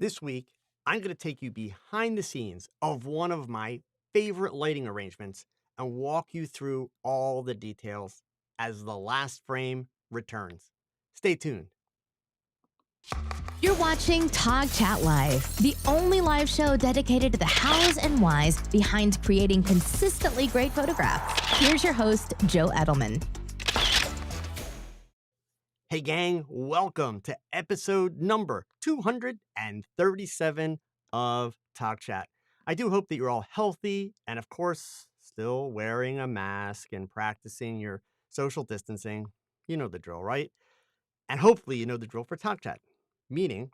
This week, I'm going to take you behind the scenes of one of my favorite lighting arrangements and walk you through all the details as the last frame returns. Stay tuned. You're watching TOGCHAT Live, the only live show dedicated to the hows and whys behind creating consistently great photographs. Here's your host, Joe Edelman. Hey gang, welcome to episode number 237 of TOGCHAT. I do hope that you're all healthy and, of course, still wearing a mask and practicing your social distancing. You know the drill, right? And hopefully you know the drill for TOGCHAT, meaning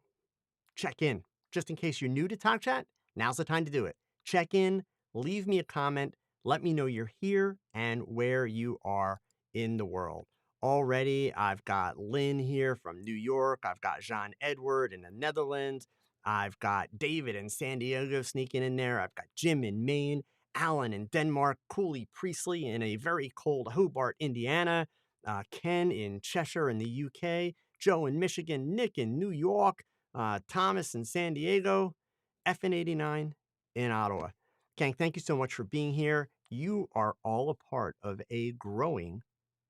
check in. Just in case you're new to TOGCHAT, now's the time to do it. Check in, leave me a comment, let me know you're here and where you are in the world. Already, I've got Lynn here from New York. I've got Jean Edward in the Netherlands. I've got David in San Diego sneaking in there. I've got Jim in Maine, Alan in Denmark, Cooley Priestley in a very cold Hobart, Indiana, Ken in Cheshire in the UK, Joe in Michigan, Nick in New York, Thomas in San Diego, FN89 in Ottawa. Gang, thank you so much for being here. You are all a part of a growing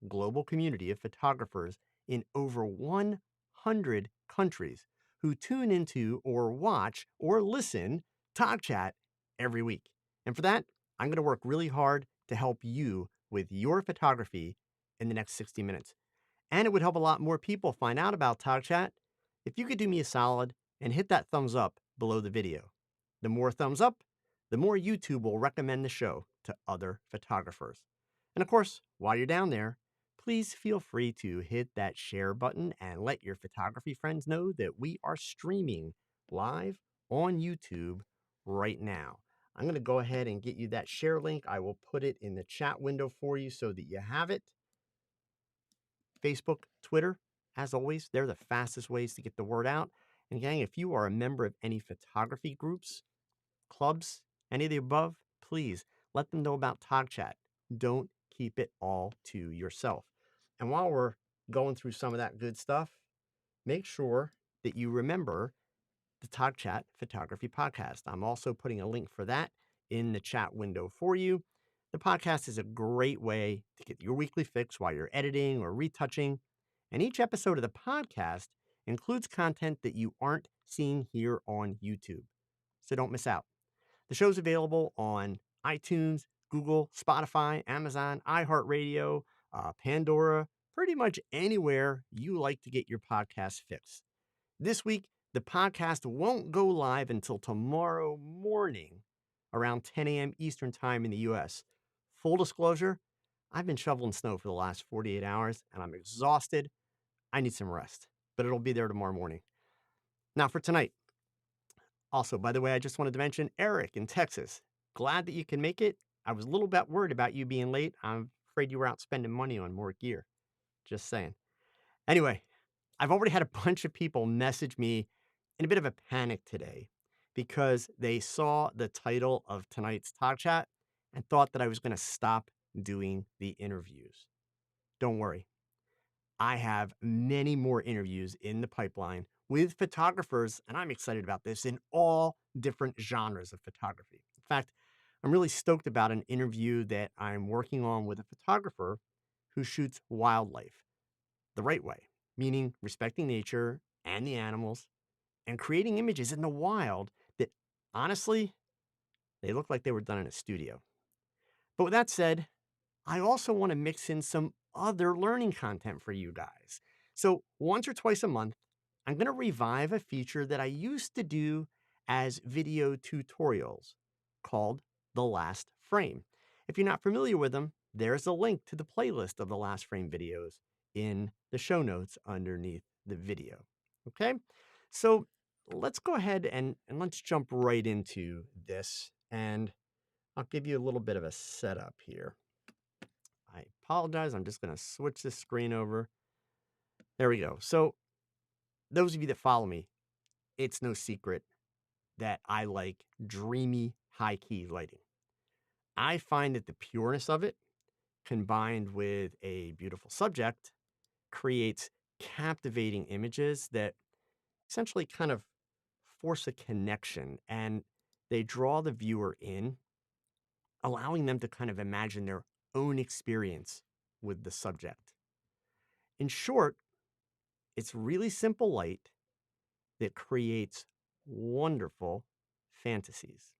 global community of photographers in over 100 countries who tune into or watch or listen TOGCHAT every week. And for that, I'm going to work really hard to help you with your photography in the next 60 minutes. And it would help a lot more people find out about TOGCHAT if you could do me a solid and hit that thumbs up below the video. The more thumbs up, the more YouTube will recommend the show to other photographers. And of course, while you're down there, please feel free to hit that share button and let your photography friends know that we are streaming live on YouTube right now. I'm going to go ahead and get you that share link. I will put it in the chat window for you so that you have it. Facebook, Twitter, as always, they're the fastest ways to get the word out. And gang, if you are a member of any photography groups, clubs, any of the above, please let them know about TOGCHAT. Don't keep it all to yourself. And while we're going through some of that good stuff, make sure that you remember the TOGCHAT Photography Podcast. I'm also putting a link for that in the chat window for you. The podcast is a great way to get your weekly fix while you're editing or retouching. And each episode of the podcast includes content that you aren't seeing here on YouTube. So don't miss out. The show's available on iTunes, Google, Spotify, Amazon, iHeartRadio, Pandora, pretty much anywhere you like to get your podcast fix. This week, the podcast won't go live until tomorrow morning around 10 a.m. Eastern Time in the U.S. Full disclosure, I've been shoveling snow for the last 48 hours and I'm exhausted. I need some rest, but it'll be there tomorrow morning. Now for tonight. Also, by the way, I just wanted to mention Eric in Texas. Glad that you can make it. I was a little bit worried about you being late. I'm afraid you were out spending money on more gear. Just saying. Anyway, I've already had a bunch of people message me in a bit of a panic today because they saw the title of tonight's TOGCHAT and thought that I was going to stop doing the interviews. Don't worry. I have many more interviews in the pipeline with photographers, and I'm excited about this, in all different genres of photography. In fact, I'm really stoked about an interview that I'm working on with a photographer who shoots wildlife the right way, meaning respecting nature and the animals and creating images in the wild that, honestly, they look like they were done in a studio. But with that said, I also want to mix in some other learning content for you guys. So once or twice a month, I'm going to revive a feature that I used to do as video tutorials called The Last Frame. If you're not familiar with them, there's a link to the playlist of The Last Frame videos in the show notes underneath the video. Okay, so let's go ahead and let's jump right into this, and I'll give you a little bit of a setup here. I apologize. I'm just going to switch this screen over. There we go. So those of you that follow me, it's no secret that I like dreamy high key lighting. I find that the pureness of it combined with a beautiful subject creates captivating images that essentially kind of force a connection and they draw the viewer in, allowing them to kind of imagine their own experience with the subject. In short, it's really simple light that creates wonderful fantasies.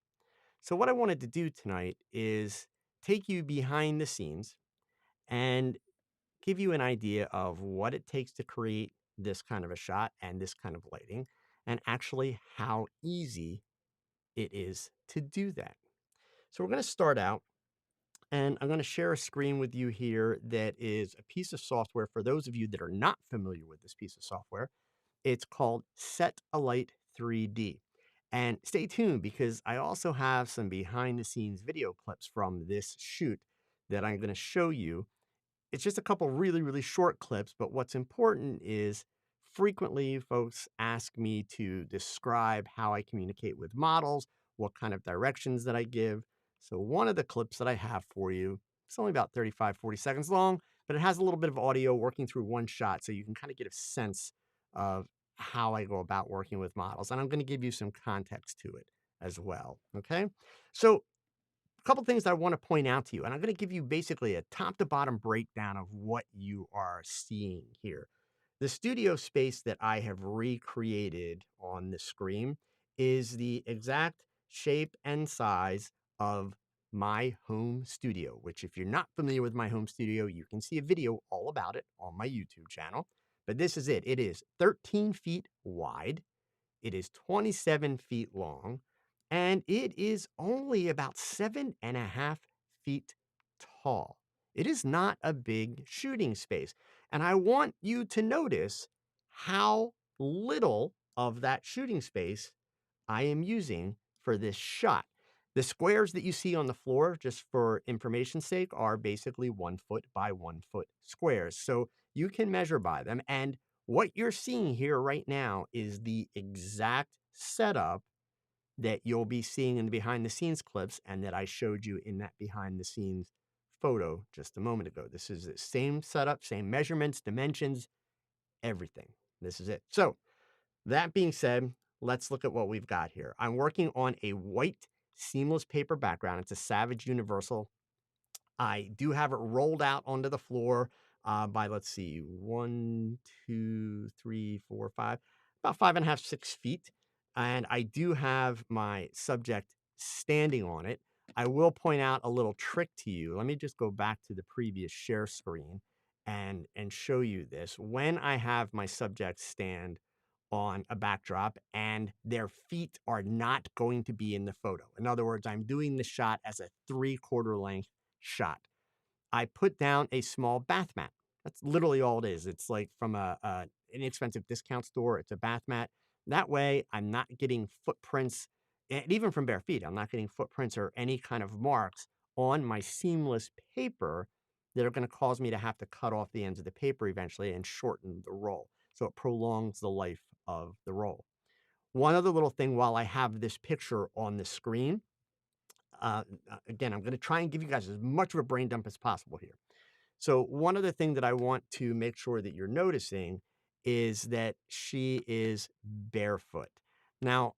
So, what I wanted to do tonight is take you behind the scenes and give you an idea of what it takes to create this kind of a shot and this kind of lighting, and actually how easy it is to do that. So, we're going to start out, and I'm going to share a screen with you here that is a piece of software. For those of you that are not familiar with this piece of software, it's called Set a Light 3D. And stay tuned because I also have some behind the scenes video clips from this shoot that I'm going to show you. It's just a couple really, really short clips, but what's important is frequently folks ask me to describe how I communicate with models, what kind of directions that I give. So one of the clips that I have for you, it's only about 35, 40 seconds long, but it has a little bit of audio working through one shot so you can kind of get a sense of how I go about working with models. And I'm going to give you some context to it as well. Okay. So a couple things I want to point out to you, and I'm going to give you basically a top to bottom breakdown of what you are seeing here. The studio space that I have recreated on the screen is the exact shape and size of my home studio, which if you're not familiar with my home studio, you can see a video all about it on my YouTube channel. But this is it. It is 13 feet wide. It is 27 feet long, and it is only about 7.5 feet tall. It is not a big shooting space. And I want you to notice how little of that shooting space I am using for this shot. The squares that you see on the floor, just for information's sake, are basically 1 foot by 1 foot squares. So you can measure by them. And what you're seeing here right now is the exact setup that you'll be seeing in the behind the scenes clips and that I showed you in that behind the scenes photo just a moment ago. This is the same setup, same measurements, dimensions, everything. This is it. So that being said, let's look at what we've got here. I'm working on a white seamless paper background. It's a Savage Universal. I do have it rolled out onto the floor by, let's see, 1, 2, 3, 4, 5, about 5.5, 6 feet. And I do have my subject standing on it. I will point out a little trick to you. Let me just go back to the previous share screen and show you this. When I have my subject stand on a backdrop and their feet are not going to be in the photo. In other words, I'm doing the shot as a 3/4 length shot. I put down a small bath mat. That's literally all it is. It's like from an inexpensive discount store. It's a bath mat. That way, I'm not getting footprints, and even from bare feet, I'm not getting footprints or any kind of marks on my seamless paper that are going to cause me to have to cut off the ends of the paper eventually and shorten the roll. So it prolongs the life of the roll. One other little thing while I have this picture on the screen, again, I'm going to try and give you guys as much of a brain dump as possible here. So one other thing that I want to make sure that you're noticing is that she is barefoot. Now,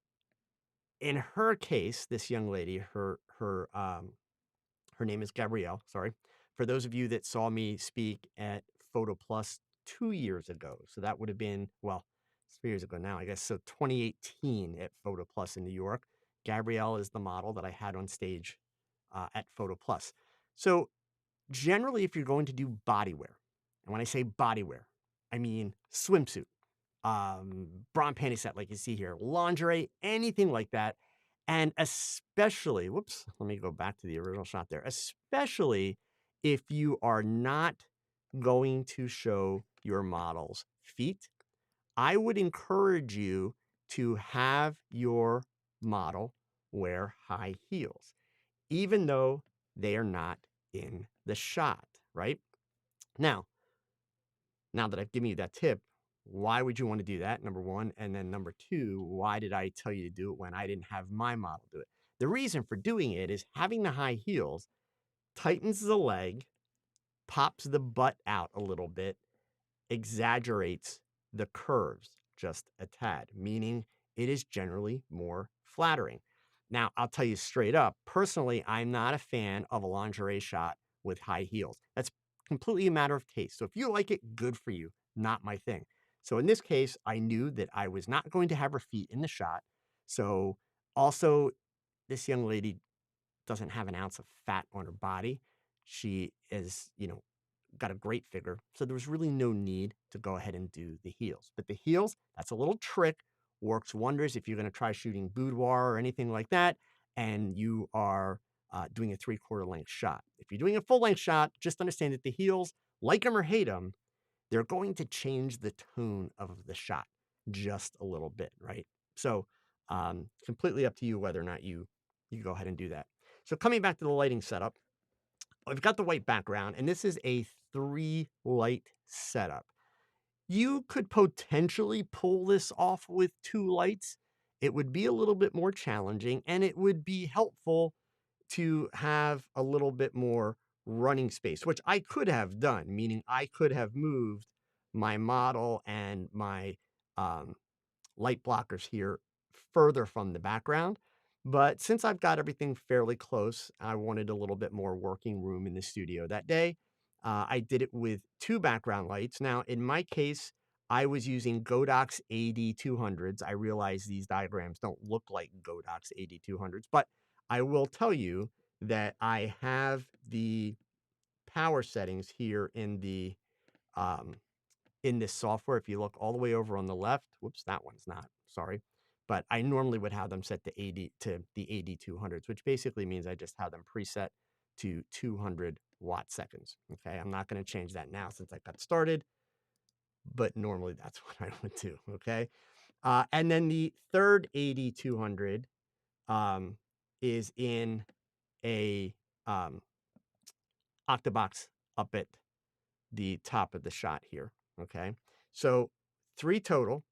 in her case, this young lady, her name is Gabrielle. Sorry, for those of you that saw me speak at Photo Plus 2 years ago, so that would have been, well, it's 3 years ago now, I guess. So 2018 at Photo Plus in New York. Gabrielle is the model that I had on stage at Photo Plus. So generally, if you're going to do bodywear, and when I say bodywear, I mean swimsuit, bra and panty set like you see here, lingerie, anything like that. And especially, whoops, let me go back to the original shot there, especially if you are not going to show your model's feet, I would encourage you to have your model wear high heels, even though they are not in the shot, right? Now that I've given you that tip, why would you want to do that? Number one. And then number two, why did I tell you to do it when I didn't have my model do it? The reason for doing it is having the high heels tightens the leg, pops the butt out a little bit, exaggerates the curves just a tad, meaning it is generally more flattering. Now, I'll tell you straight up, personally, I'm not a fan of a lingerie shot with high heels. That's completely a matter of taste. So if you like it, good for you. Not my thing. So in this case, I knew that I was not going to have her feet in the shot. So also, this young lady doesn't have an ounce of fat on her body. She is, got a great figure. So there was really no need to go ahead and do the heels. But the heels, that's a little trick, works wonders if you're going to try shooting boudoir or anything like that, and you are doing a 3/4 length shot. If you're doing a full length shot, just understand that the heels, like them or hate them, they're going to change the tone of the shot just a little bit, right? So completely up to you whether or not you go ahead and do that. So coming back to the lighting setup, I've got the white background, and this is a 3 light setup. You could potentially pull this off with 2 lights. It would be a little bit more challenging, and it would be helpful to have a little bit more running space, which I could have done, meaning I could have moved my model and my um, light blockers here further from the background. But since I've got everything fairly close, I wanted a little bit more working room in the studio that day. I did it with 2 background lights. Now, in my case, I was using Godox AD200s. I realize these diagrams don't look like Godox AD200s, but I will tell you that I have the power settings here um, in this software. If you look all the way over on the left, whoops, that one's not, sorry. But I normally would have them set to the AD200s, which basically means I just have them preset to 200 watt seconds. Okay, I'm not going to change that now since I got started, but normally that's what I would do. Okay, and then the third AD200 is in a octabox up at the top of the shot here. Okay, so 3 total.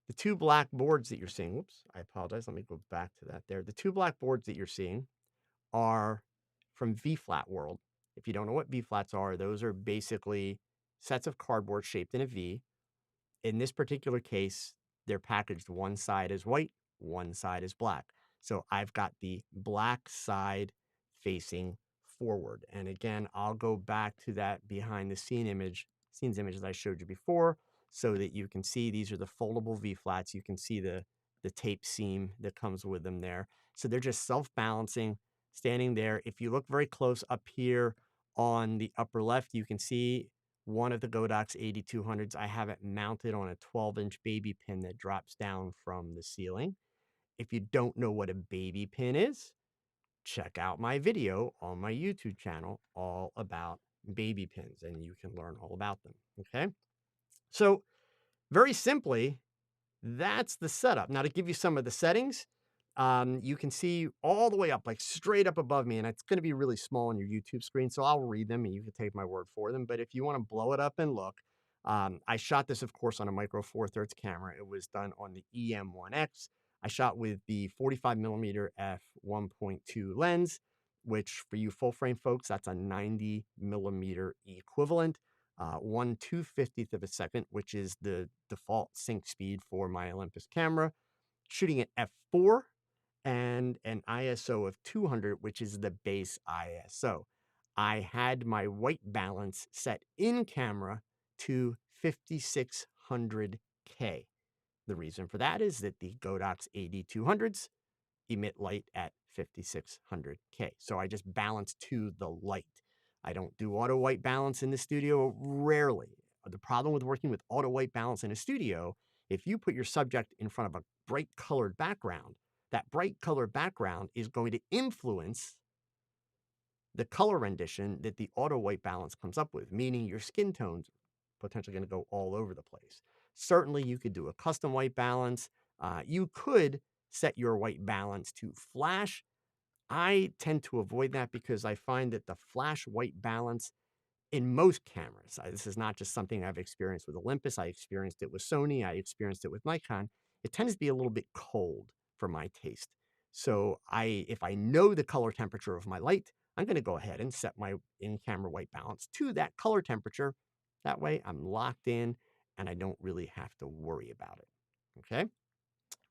The 2 black boards that you're seeing, whoops, I apologize. Let me go back to that there. The 2 black boards that you're seeing are from V-Flat World. If you don't know what V-Flats are, those are basically sets of cardboard shaped in a V. In this particular case, they're packaged one side is white, one side is black. So I've got the black side facing forward. And again, I'll go back to that behind the scenes image that I showed you before so that you can see these are the foldable V-flats. You can see the tape seam that comes with them there. So they're just self-balancing, standing there. If you look very close up here on the upper left, you can see one of the Godox 8200s. I have it mounted on a 12-inch baby pin that drops down from the ceiling. If you don't know what a baby pin is, check out my video on my YouTube channel all about baby pins, and you can learn all about them. Okay. So very simply, that's the setup. Now to give you some of the settings, you can see all the way up, like straight up above me, and it's going to be really small on your YouTube screen, so I'll read them and you can take my word for them. But if you want to blow it up and look, I shot this, of course, on a micro four thirds camera. It was done on the EM1X. I shot with the 45mm f1.2 lens, which for you full frame folks, that's a 90mm equivalent. 1/250th of a second, which is the default sync speed for my Olympus camera, shooting at f4 and an ISO of 200, which is the base ISO. I had my white balance set in camera to 5600K. The reason for that is that the Godox AD200s emit light at 5600K. So I just balance to the light. I don't do auto white balance in the studio, rarely. The problem with working with auto white balance in a studio, if you put your subject in front of a bright colored background, that bright colored background is going to influence the color rendition that the auto white balance comes up with, meaning your skin tones potentially going to go all over the place. Certainly, you could do a custom white balance. You could set your white balance to flash. I tend to avoid that because I find that the flash white balance in most cameras, this is not just something I've experienced with Olympus. I experienced it with Sony. I experienced it with Nikon. It tends to be a little bit cold for my taste. So if I know the color temperature of my light, I'm going to go ahead and set my in-camera white balance to that color temperature. That way I'm locked in and I don't really have to worry about it. Okay.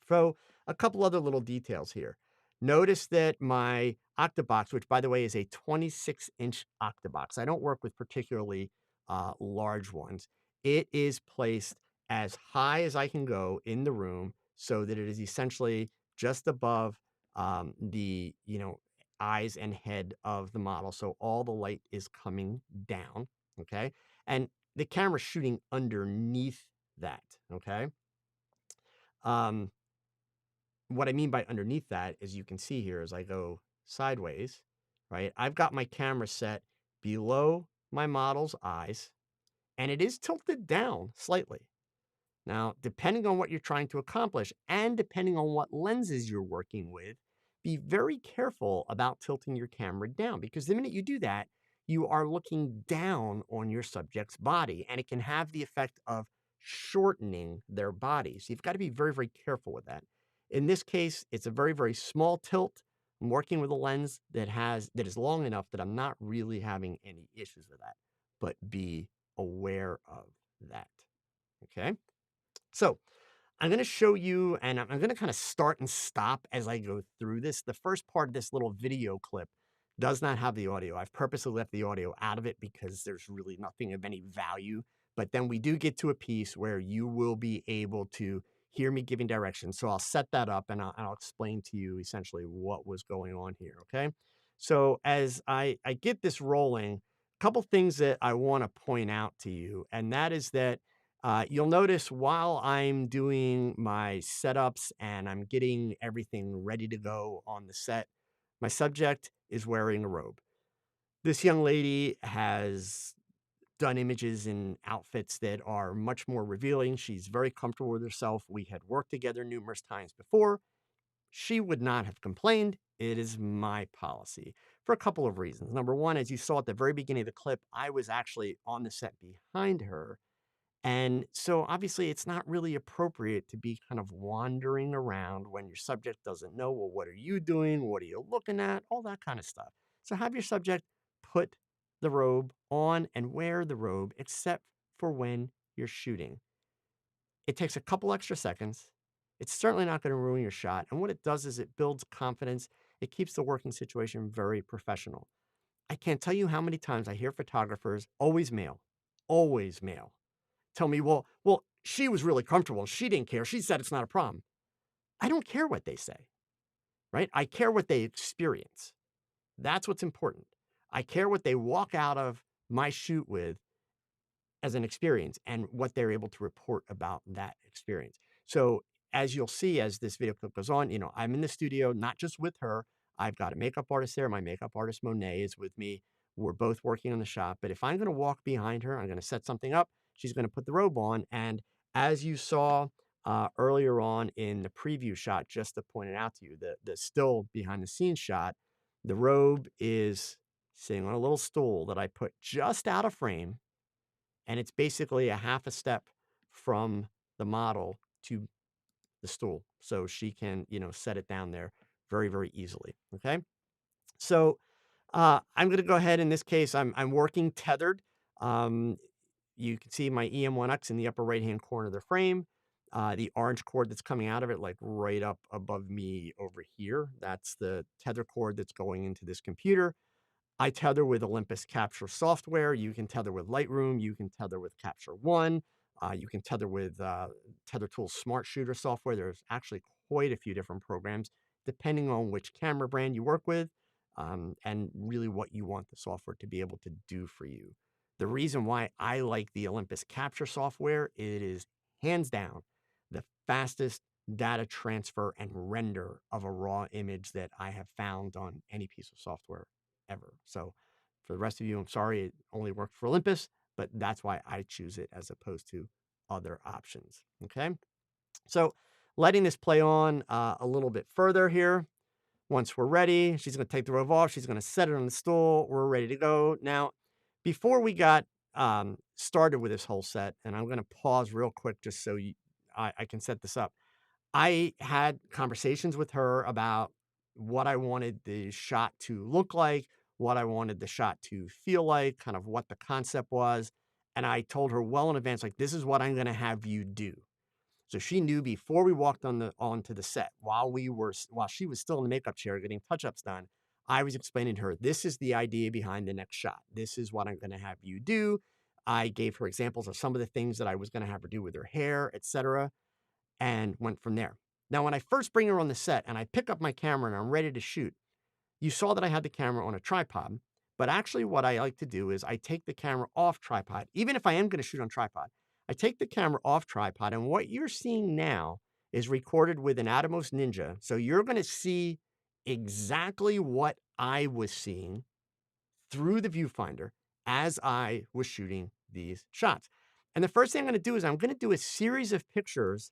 So a couple other little details here. Notice that my octabox, which by the way is a 26-inch octabox, I don't work with particularly large ones. It is placed as high as I can go in the room so that it is essentially just above the eyes and head of the model. So all the light is coming down. Okay, and the camera's shooting underneath that. Okay. Um, what I mean by underneath that, as you can see here as I go sideways, right? I've got my camera set below my model's eyes, and it is tilted down slightly. Now, depending on what you're trying to accomplish and depending on what lenses you're working with, be very careful about tilting your camera down because the minute you do that, you are looking down on your subject's body and it can have the effect of shortening their body. So you've got to be very, very careful with that. In this case, it's a very, very small tilt. I'm working with a lens that is long enough that I'm not really having any issues with that, but be aware of that. Okay. So I'm going to show you, and I'm going to kind of start and stop as I go through this. The first part of this little video clip does not have the audio. I've purposely left the audio out of it because there's really nothing of any value. But then we do get to a piece where you will be able to hear me giving directions. So I'll set that up and I'll explain to you essentially what was going on here. Okay. So as I get this rolling, a couple things that I want to point out to you, and that is that you'll notice while I'm doing my setups and I'm getting everything ready to go on the set, my subject is wearing a robe. This young lady has done images in outfits that are much more revealing. She's very comfortable with herself. We had worked together numerous times before. She would not have complained. It is my policy for a couple of reasons. Number one, as you saw at the very beginning of the clip, I was actually on the set behind her, and so obviously it's not really appropriate to be kind of wandering around when your subject doesn't know, well, what are you doing? What are you looking at? All that kind of stuff. So have your subject put the robe on and wear the robe, except for when you're shooting. It takes a couple extra seconds. It's certainly not going to ruin your shot. And what it does is it builds confidence. It keeps the working situation very professional. I can't tell you how many times I hear photographers, always male, tell me, well, she was really comfortable. She didn't care. She said it's not a problem. I don't care what they say, right? I care what they experience. That's what's important. I care what they walk out of my shoot with as an experience and what they're able to report about that experience. So as you'll see, as this video clip goes on, I'm in the studio, not just with her. I've got a makeup artist there. My makeup artist, Monet, is with me. We're both working on the shot. But if I'm going to walk behind her, I'm going to set something up. She's going to put the robe on. And as you saw earlier on in the preview shot, just to point it out to you, the still behind the scenes shot, the robe is sitting on a little stool that I put just out of frame, and it's basically a half a step from the model to the stool. So she can, set it down there very, very easily. Okay. So I'm going to go ahead. In this case, I'm working tethered. Um, you can see my EM1X in the upper right-hand corner of the frame. The orange cord that's coming out of it, like right up above me over here, that's the tether cord that's going into this computer. I tether with Olympus Capture software. You can tether with Lightroom. You can tether with Capture One. You can tether with Tether Tools Smart Shooter software. There's actually quite a few different programs, depending on which camera brand you work with, and really what you want the software to be able to do for you. The reason why I like the Olympus Capture software, it is hands down the fastest data transfer and render of a raw image that I have found on any piece of software ever. So for the rest of you, I'm sorry it only worked for Olympus, but that's why I choose it as opposed to other options. Okay. So letting this play on a little bit further here. Once we're ready, she's going to take the robe off. She's going to set it on the stool. We're ready to go. Now, before we got started with this whole set, and I'm going to pause real quick just so I can set this up. I had conversations with her about what I wanted the shot to look like, what I wanted the shot to feel like, kind of what the concept was. And I told her well in advance, like, this is what I'm going to have you do. So she knew before we walked onto the set, while she was still in the makeup chair getting touch-ups done, I was explaining to her, this is the idea behind the next shot. This is what I'm going to have you do. I gave her examples of some of the things that I was going to have her do with her hair, etc., and went from there. Now, when I first bring her on the set and I pick up my camera and I'm ready to shoot, you saw that I had the camera on a tripod, but actually what I like to do is I take the camera off tripod. Even if I am going to shoot on tripod, I take the camera off tripod, and what you're seeing now is recorded with an Atomos Ninja. So you're going to see exactly what I was seeing through the viewfinder as I was shooting these shots. And the first thing I'm going to do is I'm going to do a series of pictures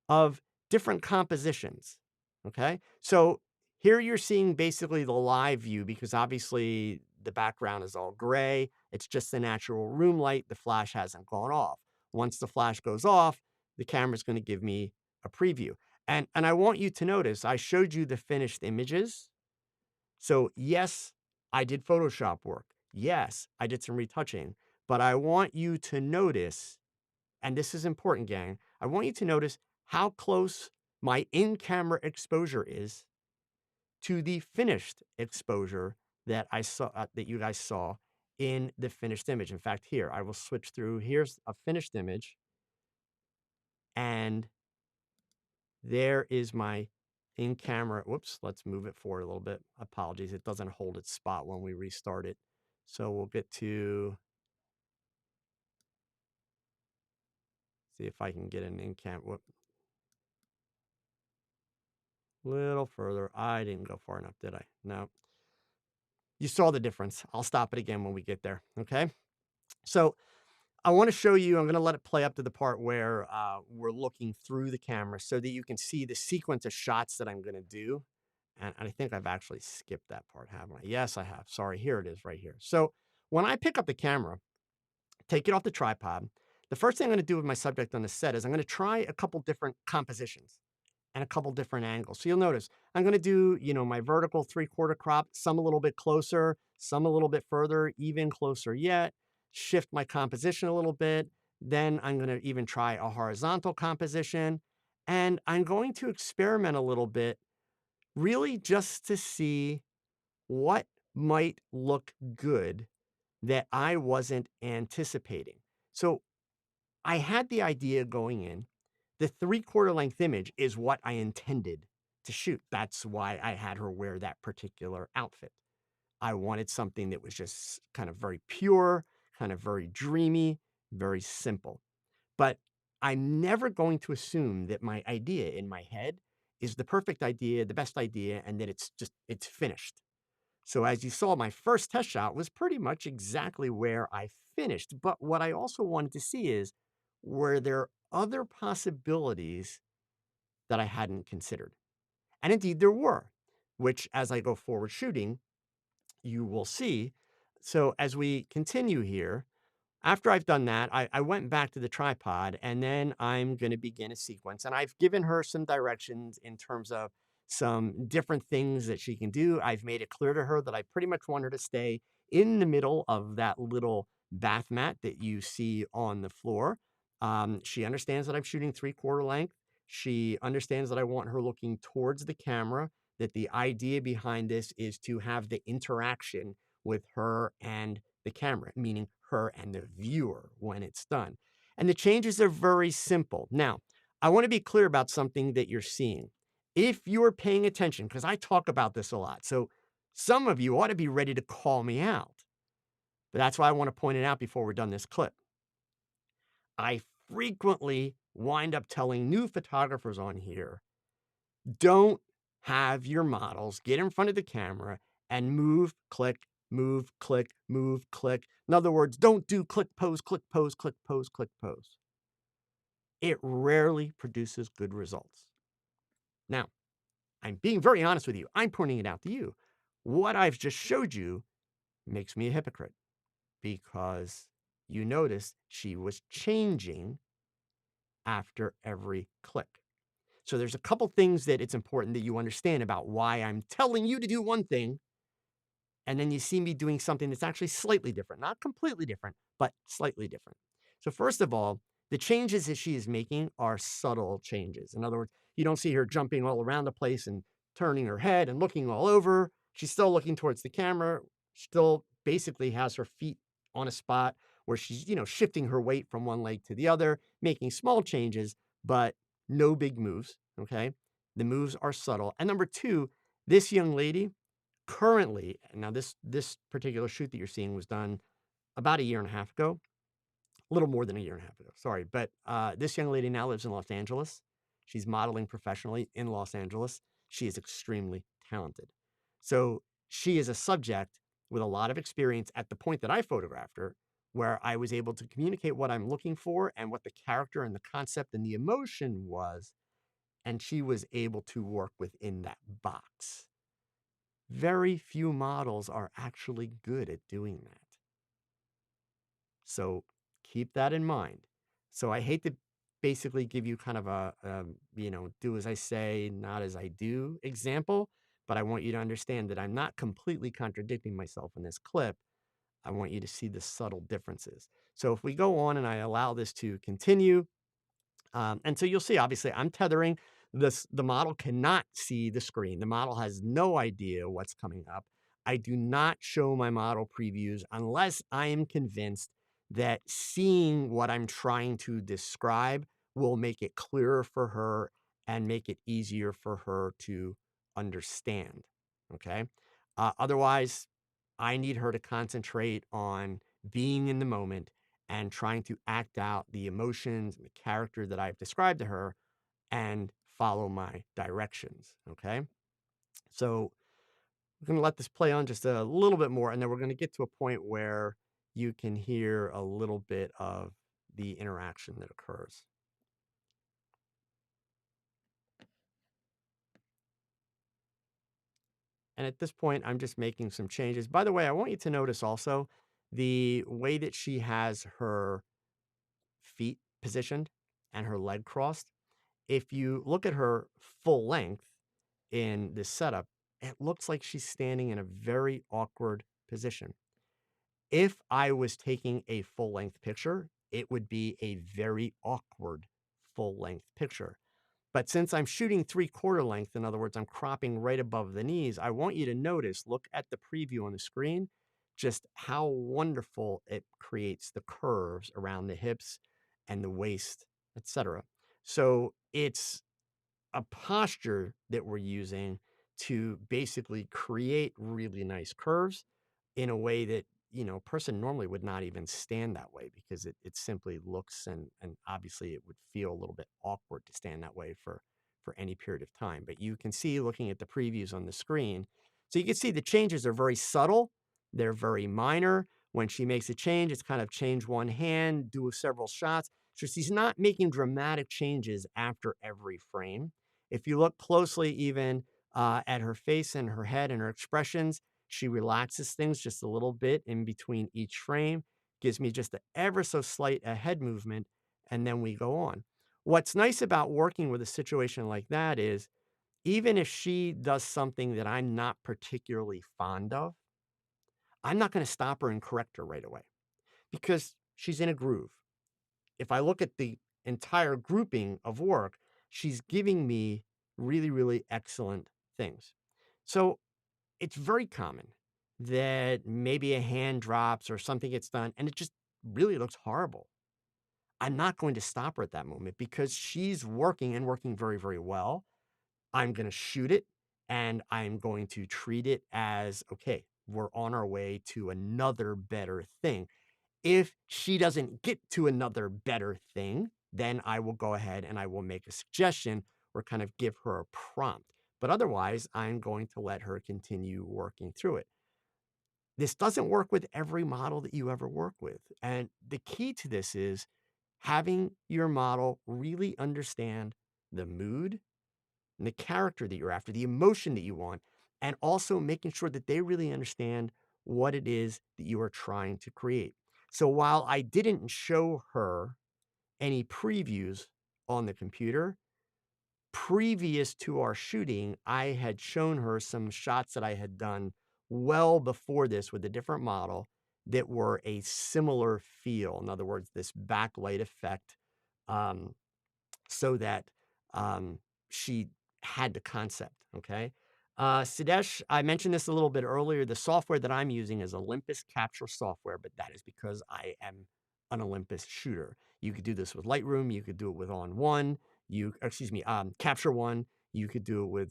of different compositions. Okay. So here you're seeing basically the live view because obviously the background is all gray. It's just the natural room light. The flash hasn't gone off. Once the flash goes off, the camera's going to give me a preview. And I want you to notice I showed you the finished images. So yes, I did Photoshop work. Yes, I did some retouching, but I want you to notice, and this is important, gang, I want you to notice how close my in-camera exposure is to the finished exposure that I saw, that you guys saw in the finished image. In fact, here, I will switch through. Here's a finished image, and there is my in-camera. Whoops, let's move it forward a little bit. Apologies, it doesn't hold its spot when we restart it. So we'll get to, see if I can get an in-cam. Whoop. Little further. I didn't go far enough, did I? No. You saw the difference. I'll stop it again when we get there, okay? So I want to show you, I'm going to let it play up to the part where we're looking through the camera so that you can see the sequence of shots that I'm going to do. And I think I've actually skipped that part, haven't I? Yes, I have. Sorry, here it is right here. So when I pick up the camera, take it off the tripod, the first thing I'm going to do with my subject on the set is I'm going to try a couple different compositions and a couple different angles. So you'll notice I'm going to do, my vertical 3/4 crop, some a little bit closer, some a little bit further, even closer yet, shift my composition a little bit. Then I'm going to even try a horizontal composition. And I'm going to experiment a little bit, really just to see what might look good that I wasn't anticipating. So I had the idea going in. The 3/4 length image is what I intended to shoot. That's why I had her wear that particular outfit. I wanted something that was just kind of very pure, kind of very dreamy, very simple. But I'm never going to assume that my idea in my head is the perfect idea, the best idea, and that it's finished. So as you saw, my first test shot was pretty much exactly where I finished. But what I also wanted to see is, were there other possibilities that I hadn't considered? And indeed there were, which as I go forward shooting, you will see. So as we continue here, after I've done that, I went back to the tripod, and then I'm going to begin a sequence. And I've given her some directions in terms of some different things that she can do. I've made it clear to her that I pretty much want her to stay in the middle of that little bath mat that you see on the floor. She understands that I'm shooting 3/4 length. She understands that I want her looking towards the camera, that the idea behind this is to have the interaction with her and the camera, meaning her and the viewer when it's done. And the changes are very simple. Now, I want to be clear about something that you're seeing. If you're paying attention, because I talk about this a lot, so some of you ought to be ready to call me out. But that's why I want to point it out before we're done this clip. I frequently wind up telling new photographers on here, don't have your models get in front of the camera and move, click, move, click, move, click. In other words, don't do click, pose, click, pose, click, pose, click, pose. It rarely produces good results. Now, I'm being very honest with you. I'm pointing it out to you. What I've just showed you makes me a hypocrite because you notice she was changing after every click. So there's a couple things that it's important that you understand about why I'm telling you to do one thing, and then you see me doing something that's actually slightly different. Not completely different, but slightly different. So first of all, The changes that she is making are subtle changes. In other words, you don't see her jumping all around the place and turning her head and looking all over. She's still looking towards the camera, still basically has her feet on a spot where she's, shifting her weight from one leg to the other, making small changes, but no big moves. Okay. The moves are subtle. And number two, this young lady currently, now this particular shoot that you're seeing was done about a year and a half ago, a little more than a year and a half ago, sorry. But this young lady now lives in Los Angeles. She's modeling professionally in Los Angeles. She is extremely talented. So she is a subject with a lot of experience at the point that I photographed her, where I was able to communicate what I'm looking for and what the character and the concept and the emotion was. And she was able to work within that box. Very few models are actually good at doing that. So keep that in mind. So I hate to basically give you kind of a, do as I say, not as I do example, but I want you to understand that I'm not completely contradicting myself in this clip. I want you to see the subtle differences. So if we go on and I allow this to continue, and so you'll see, obviously, I'm tethering this. The model cannot see the screen. The model has no idea what's coming up. I do not show my model previews unless I am convinced that seeing what I'm trying to describe will make it clearer for her and make it easier for her to understand. Okay. Otherwise, I need her to concentrate on being in the moment and trying to act out the emotions and the character that I've described to her and follow my directions. Okay. So we're going to let this play on just a little bit more, and then we're going to get to a point where you can hear a little bit of the interaction that occurs. And at this point, I'm just making some changes. By the way, I want you to notice also the way that she has her feet positioned and her leg crossed. If you look at her full length in this setup, it looks like she's standing in a very awkward position. If I was taking a full length picture, it would be a very awkward full length picture. But since I'm shooting 3/4 length, in other words, I'm cropping right above the knees, I want you to notice, look at the preview on the screen, just how wonderful it creates the curves around the hips and the waist, etc. So it's a posture that we're using to basically create really nice curves in a way that, a person normally would not even stand that way because it simply looks and obviously it would feel a little bit awkward to stand that way for any period of time. But you can see looking at the previews on the screen. So you can see the changes are very subtle. They're very minor. When she makes a change, it's kind of change one hand, do several shots. So she's not making dramatic changes after every frame. If you look closely, even at her face and her head and her expressions, she relaxes things just a little bit in between each frame, gives me just an ever so slight a head movement, and then we go on. What's nice about working with a situation like that is even if she does something that I'm not particularly fond of, I'm not going to stop her and correct her right away because she's in a groove. If I look at the entire grouping of work, she's giving me really, really excellent things. So it's very common that maybe a hand drops or something gets done and it just really looks horrible. I'm not going to stop her at that moment because she's working and working very, very well. I'm going to shoot it and I'm going to treat it as okay, we're on our way to another better thing. If she doesn't get to another better thing, then I will go ahead and I will make a suggestion or kind of give her a prompt. But otherwise, I'm going to let her continue working through it. This doesn't work with every model that you ever work with. And the key to this is having your model really understand the mood and the character that you're after, the emotion that you want, and also making sure that they really understand what it is that you are trying to create. So while I didn't show her any previews on the computer, previous to our shooting, I had shown her some shots that I had done well before this with a different model that were a similar feel. In other words, this backlight effect um, so that she had the concept. Okay. Sidesh, I mentioned this a little bit earlier. The software that I'm using is Olympus Capture software, but that is because I am an Olympus shooter. You could do this with Lightroom. You could do it with On One. Capture One. You could do it with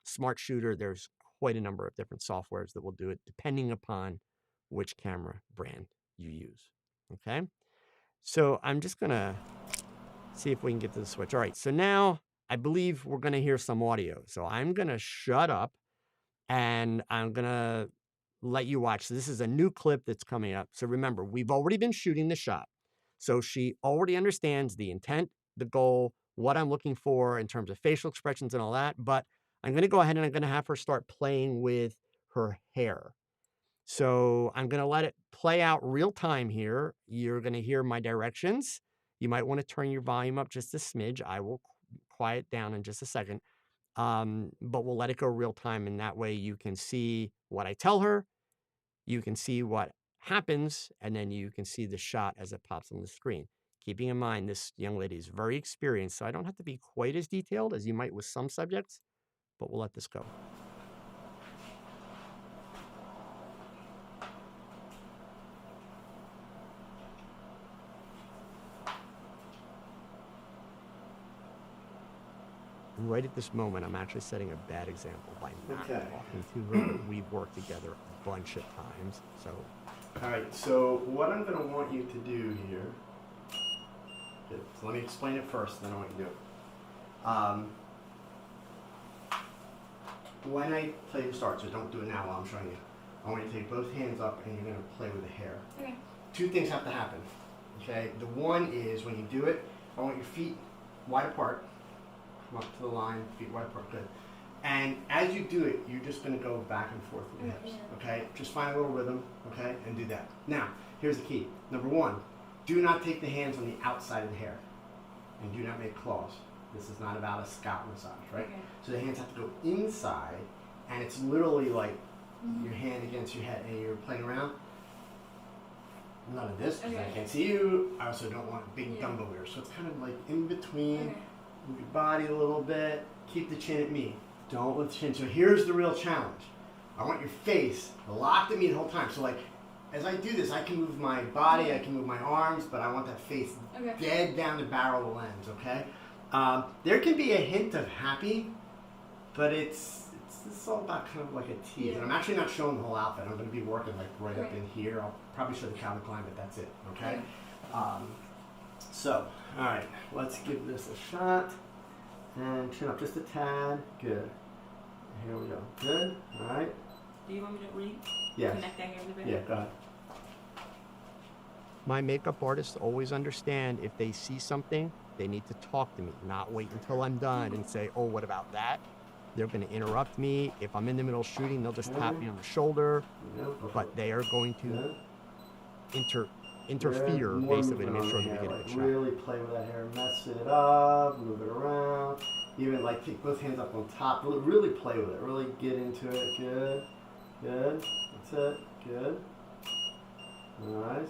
Smart Shooter. There's quite a number of different softwares that will do it depending upon which camera brand you use. Okay. So I'm just going to see if we can get to the switch. All right. So now I believe we're going to hear some audio. So I'm going to shut up and I'm going to let you watch. So this is a new clip that's coming up. So remember, we've already been shooting the shot. So she already understands the intent, the goal, what I'm looking for in terms of facial expressions and all that. But I'm going to go ahead and I'm going to have her start playing with her hair. So I'm going to let it play out real time here. You're going to hear my directions. You might want to turn your volume up just a smidge. I will quiet down in just a second. But we'll let it go real time. And that way you can see what I tell her. You can see what happens. And then you can see the shot as it pops on the screen. Keeping in mind, this young lady is very experienced. So I don't have to be quite as detailed as you might with some subjects. But we'll let this go. Right at this moment, I'm actually setting a bad example by not talking to her. We've worked together a bunch of times, so. All right, so what I'm gonna want you to do here, so let me explain it first, then I want you to do it. When I play the start, so don't do it now while I'm showing you. I want you to take both hands up and you're gonna play with the hair. Okay. Two things have to happen, okay? The one is when you do it, I want your feet wide apart. Come up to the line, feet wide apart, good. And as you do it, you're just gonna go back and forth with your hips, okay? Just find a little rhythm, okay, and do that. Now, here's the key. Number one, do not take the hands on the outside of the hair, and do not make claws. This is not about a scalp massage, right? Okay. So the hands have to go inside, and it's literally like your hand against your head, and you're playing around. None of this, because I can't see you. I also don't want big Dumbo ears, so it's kind of like in between. Okay. Move your body a little bit. Keep the chin at me. Don't let the chin. So here's the real challenge. I want your face locked at me the whole time. So like, as I do this, I can move my body, I can move my arms, but I want that face dead down the barrel of the lens, okay? There can be a hint of happy, but it's all about kind of like a tease. Yeah. And I'm actually not showing the whole outfit. I'm going to be working like right up in here. I'll probably show the Calvin Klein, but that's it, okay? So, all right, let's give this a shot. And chin up just a tad. Good. Here we go. Good. All right. Do you want me to Yes. connect that here a bit? Yeah, go ahead. My makeup artists always understand if they see something, they need to talk to me, not wait until I'm done and say, oh, what about that? They're going to interrupt me. If I'm in the middle of shooting, they'll just tap me on the shoulder. But they are going to interfere basically to make sure that we get a good shot. Really play with that hair, mess it up, move it around. Even like take both hands up on top. Really play with it. Really get into it. Good. Good. That's it. Good. Nice.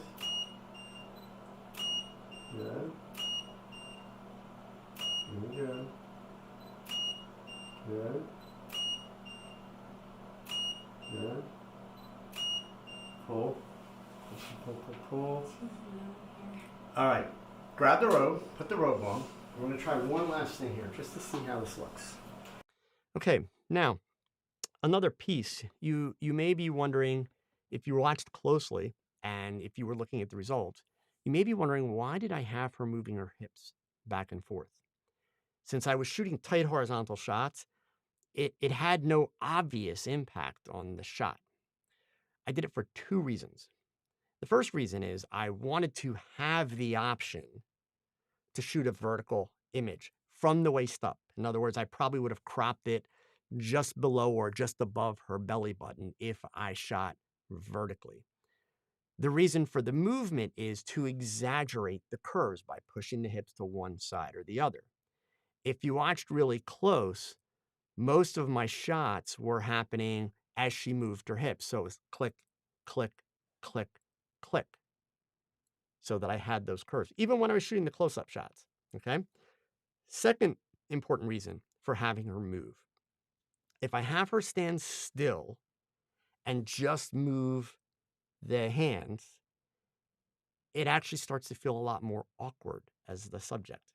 Good. Really good. Good. Good. Pull. Pull. All right. Grab the robe. Put the robe on. We're going to try one last thing here just to see how this looks. Okay, now, another piece. You may be wondering, if you watched closely and if you were looking at the results, you may be wondering, why did I have her moving her hips back and forth? Since I was shooting tight horizontal shots, it had no obvious impact on the shot. I did it for two reasons. The first reason is I wanted to have the option to shoot a vertical image from the waist up. In other words, I probably would have cropped it just below or just above her belly button if I shot vertically. The reason for the movement is to exaggerate the curves by pushing the hips to one side or the other. If you watched really close, most of my shots were happening as she moved her hips. So it was click, click, click, click. so that I had those curves, even when I was shooting the close-up shots, okay? Second important reason for having her move. If I have her stand still and just move the hands, it actually starts to feel a lot more awkward as the subject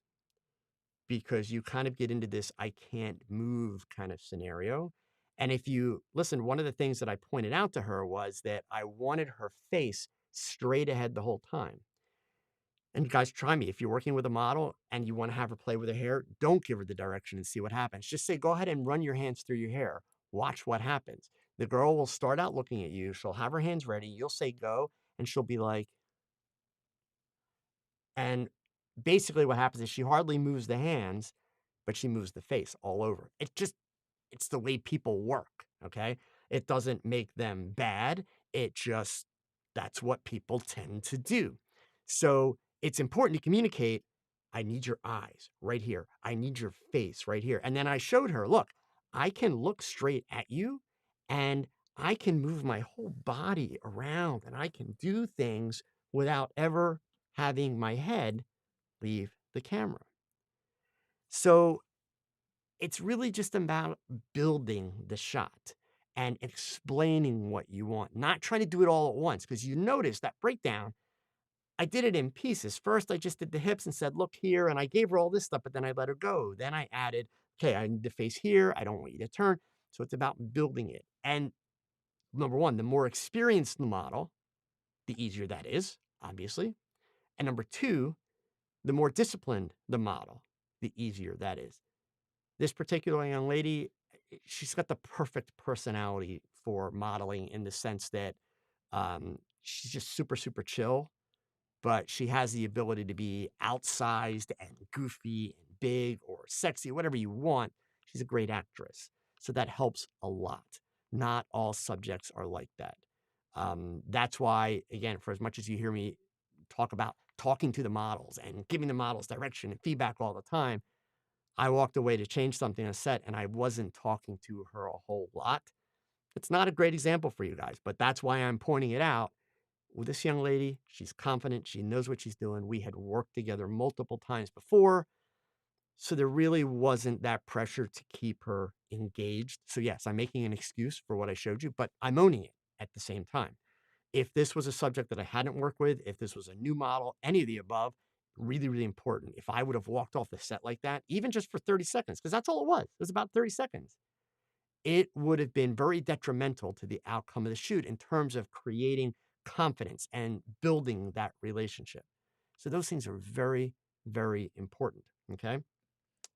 because you kind of get into this I can't move kind of scenario. And if you listen, one of the things that I pointed out to her was that I wanted her face straight ahead the whole time. And guys, try me. If you're working with a model and you want to have her play with her hair, don't give her the direction and see what happens. Just say, go ahead and run your hands through your hair. Watch what happens. The girl will start out looking at you. She'll have her hands ready. You'll say go, and she'll be like, and basically what happens is she hardly moves the hands, but she moves the face all over. It's the way people work, okay? It doesn't make them bad. It just, that's what people tend to do. So it's important to communicate, I need your eyes right here. I need your face right here. And then I showed her, look, I can look straight at you and I can move my whole body around and I can do things without ever having my head leave the camera. So it's really just about building the shot and explaining what you want, not trying to do it all at once. Because you notice that breakdown, I did it in pieces. First, I just did the hips and said, look here. And I gave her all this stuff, but then I let her go. Then I added, okay, I need the face here. I don't want you to turn. So it's about building it. And number one, the more experienced the model, the easier that is, obviously. And number two, the more disciplined the model, the easier that is. This particular young lady, she's got the perfect personality for modeling in the sense that she's just super, super chill, but she has the ability to be outsized and goofy and big or sexy, whatever you want. She's a great actress. So that helps a lot. Not all subjects are like that. That's why, again, for as much as you hear me talk about talking to the models and giving the models direction and feedback all the time, I walked away to change something on set and I wasn't talking to her a whole lot. It's not a great example for you guys, but that's why I'm pointing it out. With this young lady, she's confident. She knows what she's doing. We had worked together multiple times before. So there really wasn't that pressure to keep her engaged. So yes, I'm making an excuse for what I showed you, but I'm owning it at the same time. If this was a subject that I hadn't worked with, if this was a new model, any of the above, really, really important. If I would have walked off the set like that, even just for 30 seconds, because that's all it was about 30 seconds, it would have been very detrimental to the outcome of the shoot in terms of creating confidence and building that relationship. So those things are very, very important. Okay.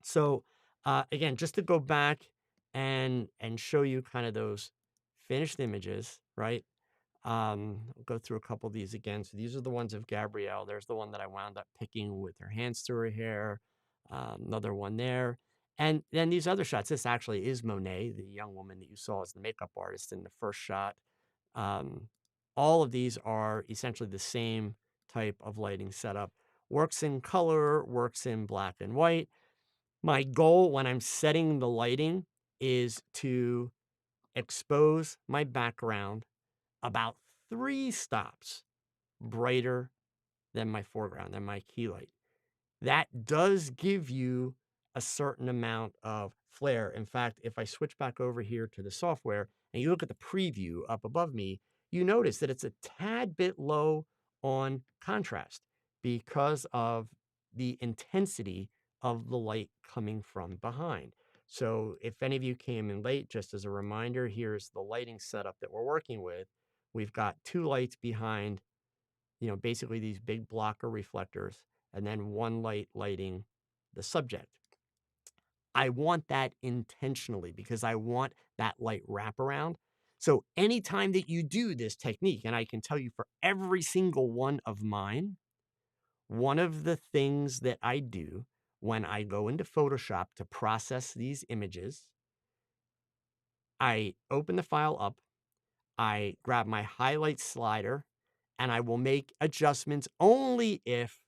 So again, just to go back and show you kind of those finished images, right? I'll go through a couple of these again. So these are the ones of Gabrielle. There's the one that I wound up picking with her hands through her hair. Another one there. And then these other shots, this actually is Monet, the young woman that you saw as the makeup artist in the first shot. All of these are essentially the same type of lighting setup. Works in color, works in black and white. My goal when I'm setting the lighting is to expose my background about 3 stops brighter than my foreground, than my key light. That does give you a certain amount of flare. In fact, if I switch back over here to the software and you look at the preview up above me, you notice that it's a tad bit low on contrast because of the intensity of the light coming from behind. So if any of you came in late, just as a reminder, here's the lighting setup that we're working with. We've got 2 lights behind, basically these big blocker reflectors, and then 1 light lighting the subject. I want that intentionally because I want that light wraparound. So anytime that you do this technique, and I can tell you for every single one of mine, one of the things that I do when I go into Photoshop to process these images, I open the file up, I grab my highlight slider, and I will make adjustments only if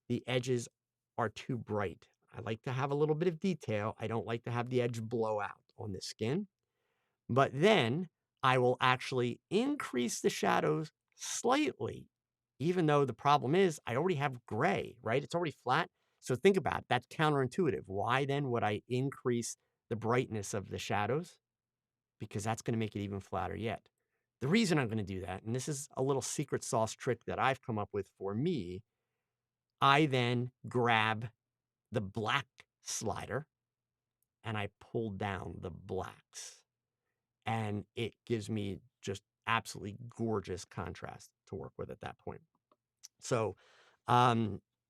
the edges are too bright. I like to have a little bit of detail. I don't like to have the edge blow out on the skin. But then I will actually increase the shadows slightly even though the problem is I already have gray, right? It's already flat. So think about it. That's counterintuitive. Why then would I increase the brightness of the shadows? Because that's going to make it even flatter yet. The reason I'm going to do that, and this is a little secret sauce trick that I've come up with for me, I then grab the black slider and I pull down the blacks. And it gives me just absolutely gorgeous contrast to work with at that point. So,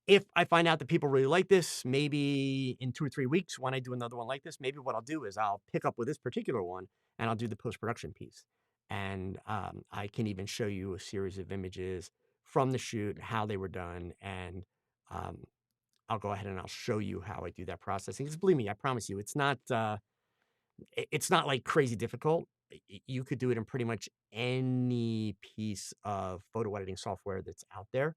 if I find out that people really like this, maybe in 2 or 3 weeks when I do another one like this, maybe what I'll do is I'll pick up with this particular one and I'll do the post-production piece. And I can even show you a series of images from the shoot, how they were done, and um, I'll go ahead and I'll show you how I do that processing. Because believe me, I promise you, it's not like crazy difficult. You could do it in pretty much any piece of photo editing software that's out there.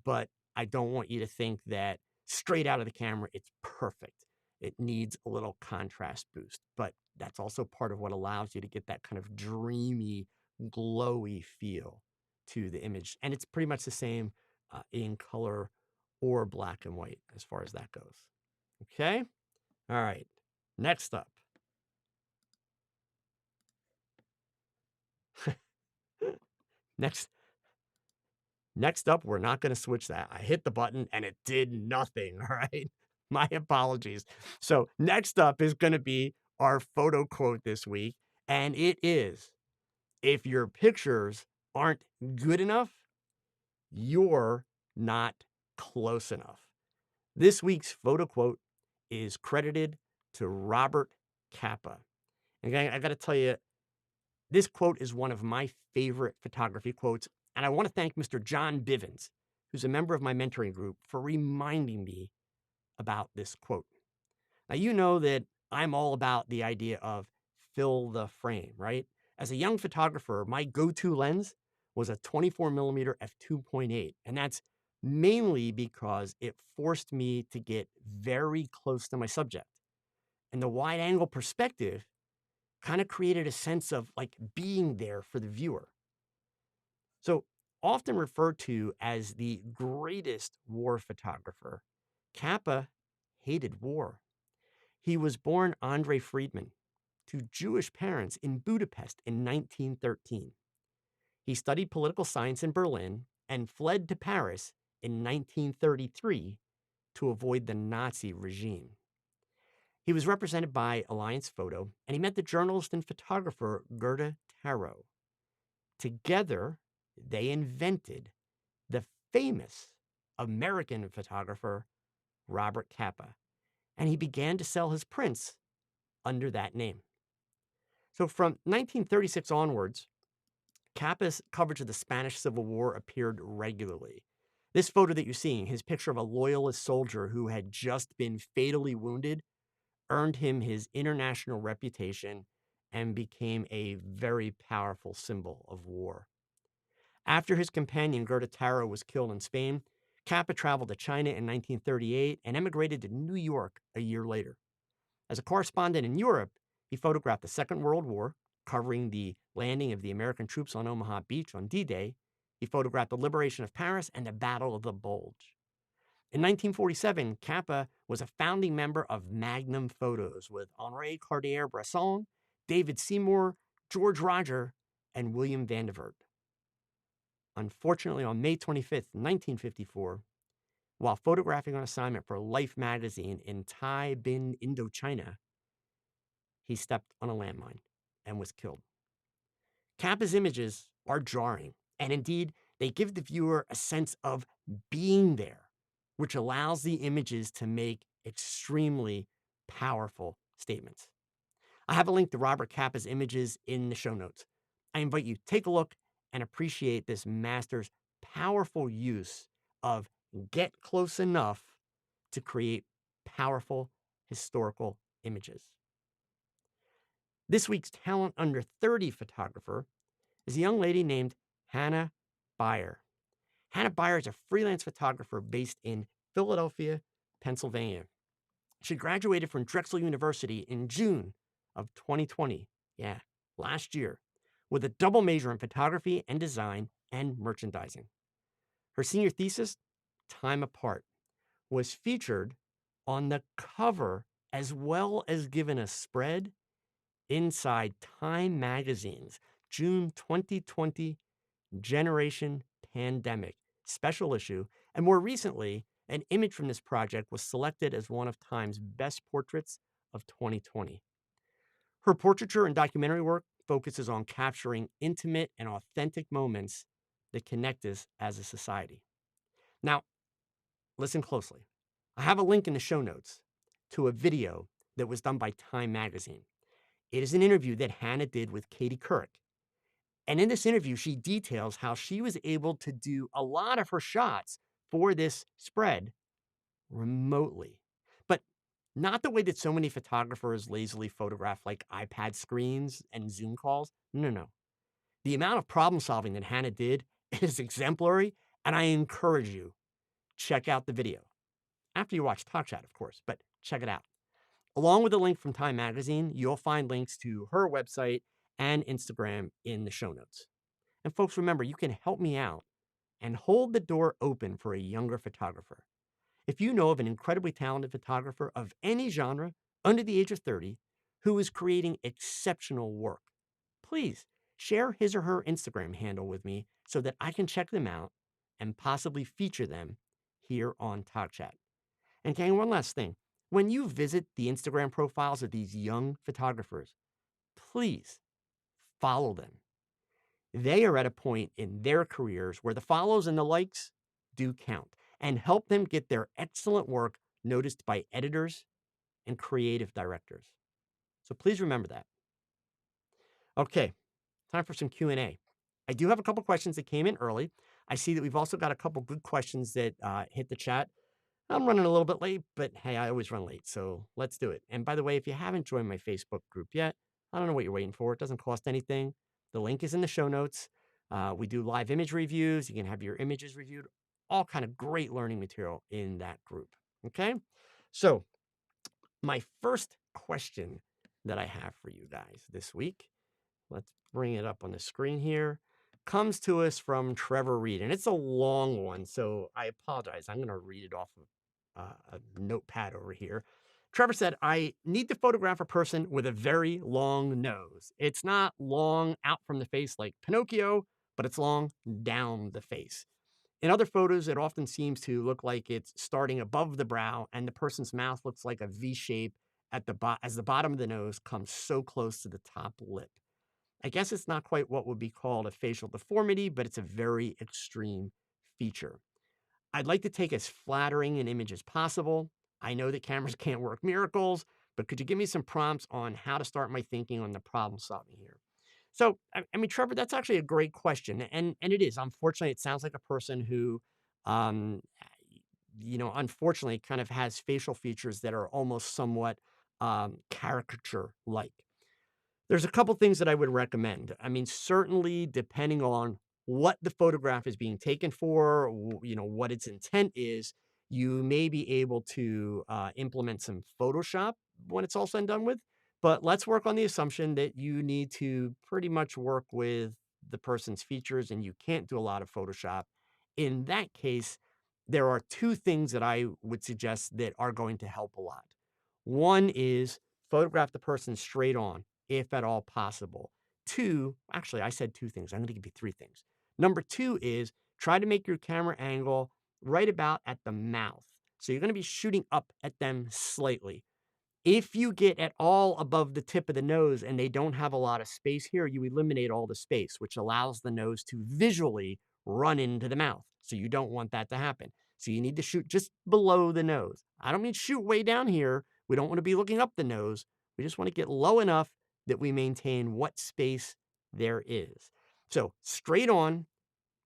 But I don't want you to think that straight out of the camera, it's perfect. It needs a little contrast boost, but that's also part of what allows you to get that kind of dreamy, glowy feel to the image. And it's pretty much the same in color or black and white as far as that goes. Okay. All right. Next up. Next Next up, we're not going to switch that. I hit the button and it did nothing. All right. My apologies. So, next up is going to be our photo quote this week. And it is, if your pictures aren't good enough, you're not close enough. This week's photo quote is credited to Robert Capa. And I got to tell you, this quote is one of my favorite photography quotes, and I want to thank Mr. John Bivens, who's a member of my mentoring group, for reminding me about this quote. Now, you know that I'm all about the idea of fill the frame, right? As a young photographer, my go-to lens was a 24 millimeter f2.8, and that's mainly because it forced me to get very close to my subject. And the wide angle perspective kind of created a sense of like being there for the viewer. So, often referred to as the greatest war photographer, Capa hated war. He was born Andre Friedman to Jewish parents in Budapest in 1913. He studied political science in Berlin and fled to Paris in 1933 to avoid the Nazi regime. He was represented by Alliance Photo, and he met the journalist and photographer Gerda Taro. Together, they invented the famous American photographer Robert Capa, and he began to sell his prints under that name. So from 1936 onwards, Capa's coverage of the Spanish Civil War appeared regularly. This photo that you're seeing, his picture of a loyalist soldier who had just been fatally wounded, earned him his international reputation and became a very powerful symbol of war. After his companion Gerda Taro was killed in Spain, Capa traveled to China in 1938 and emigrated to New York a year later. As a correspondent in Europe, he photographed the Second World War, covering the landing of the American troops on Omaha Beach on D-Day. He photographed the liberation of Paris and the Battle of the Bulge. In 1947, Capa was a founding member of Magnum Photos with Henri Cartier-Bresson, David Seymour, George Roger, and William Vandevert. Unfortunately, on May 25th, 1954, while photographing on assignment for Life magazine in Tai Binh, Indochina, he stepped on a landmine and was killed. Capa's images are jarring, and indeed, they give the viewer a sense of being there, which allows the images to make extremely powerful statements. I have a link to Robert Capa's images in the show notes. I invite you to take a look and appreciate this master's powerful use of get close enough to create powerful historical images. This week's Talent Under 30 photographer is a young lady named Hannah Beier. Hannah Beier is a freelance photographer based in Philadelphia, Pennsylvania. She graduated from Drexel University in June of 2020, last year, with a double major in photography and design and merchandising. Her senior thesis, Time Apart, was featured on the cover as well as given a spread inside Time Magazine's June 2020 Generation Pandemic special issue. And more recently, an image from this project was selected as one of Time's best portraits of 2020. Her portraiture and documentary work focuses on capturing intimate and authentic moments that connect us as a society. Now, listen closely. I have a link in the show notes to a video that was done by Time Magazine. It is an interview that Hannah did with Katie Couric. And in this interview, she details how she was able to do a lot of her shots for this spread remotely. But not the way that so many photographers lazily photograph like iPad screens and Zoom calls. No, no. The amount of problem solving that Hannah did is exemplary, and I encourage you, check out the video. After you watch TOGCHAT, of course, but check it out. Along with a link from Time Magazine, you'll find links to her website and Instagram in the show notes. And folks, remember, you can help me out and hold the door open for a younger photographer. If you know of an incredibly talented photographer of any genre under the age of 30 who is creating exceptional work, please share his or her Instagram handle with me so that I can check them out and possibly feature them here on TOGCHAT. And gang, one last thing. When you visit the Instagram profiles of these young photographers, please follow them. They are at a point in their careers where the follows and the likes do count, and help them get their excellent work noticed by editors and creative directors. So please remember that. Okay, time for some Q&A. I do have a couple questions that came in early. I see that we've also got a couple good questions that hit the chat. I'm running a little bit late, but hey, I always run late, so let's do it. And by the way, if you haven't joined my Facebook group yet, I don't know what you're waiting for. It doesn't cost anything. The link is in the show notes. We do live image reviews. You can have your images reviewed. All kind of great learning material in that group. Okay? So my first question that I have for you guys this week, let's bring it up on the screen here, comes to us from Trevor Reed. And it's a long one, so I apologize. I'm going to read it off of a notepad over here. Trevor said, I need to photograph a person with a very long nose. It's not long out from the face like Pinocchio, but it's long down the face. In other photos, it often seems to look like it's starting above the brow and the person's mouth looks like a V shape at as the bottom of the nose comes so close to the top lip. I guess it's not quite what would be called a facial deformity, but it's a very extreme feature. I'd like to take as flattering an image as possible. I know that cameras can't work miracles, but could you give me some prompts on how to start my thinking on the problem solving here? So, I mean, Trevor, that's actually a great question. And it is. Unfortunately, it sounds like a person who, um, unfortunately kind of has facial features that are almost somewhat caricature-like. There's a couple things that I would recommend. I mean, certainly depending on what the photograph is being taken for, what its intent is, you may be able to implement some Photoshop when it's all said and done with. But let's work on the assumption that you need to pretty much work with the person's features and you can't do a lot of Photoshop. In that case, there are two things that I would suggest that are going to help a lot. One is photograph the person straight on, if at all possible. Two, actually, I said two things. I'm going to give you three things. Number two is try to make your camera angle right about at the mouth. So you're going to be shooting up at them slightly. If you get at all above the tip of the nose and they don't have a lot of space here, you eliminate all the space, which allows the nose to visually run into the mouth. So you don't want that to happen. So you need to shoot just below the nose. I don't mean shoot way down here. We don't want to be looking up the nose. We just want to get low enough that we maintain what space there is. So straight on,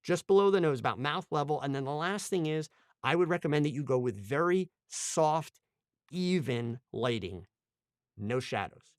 just below the nose, about mouth level. And then the last thing is, I would recommend that you go with very soft, even lighting, no shadows.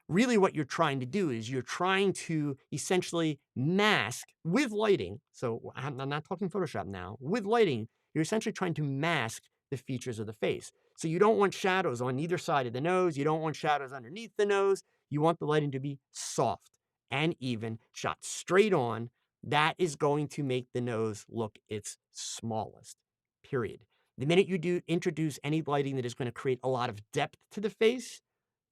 Really what you're trying to do is you're trying to essentially mask with lighting. So I'm not talking Photoshop now. With lighting, you're essentially trying to mask the features of the face. So you don't want shadows on either side of the nose. You don't want shadows underneath the nose. You want the lighting to be soft and even, shot straight on, that is going to make the nose look its smallest, period. The minute you do introduce any lighting that is going to create a lot of depth to the face,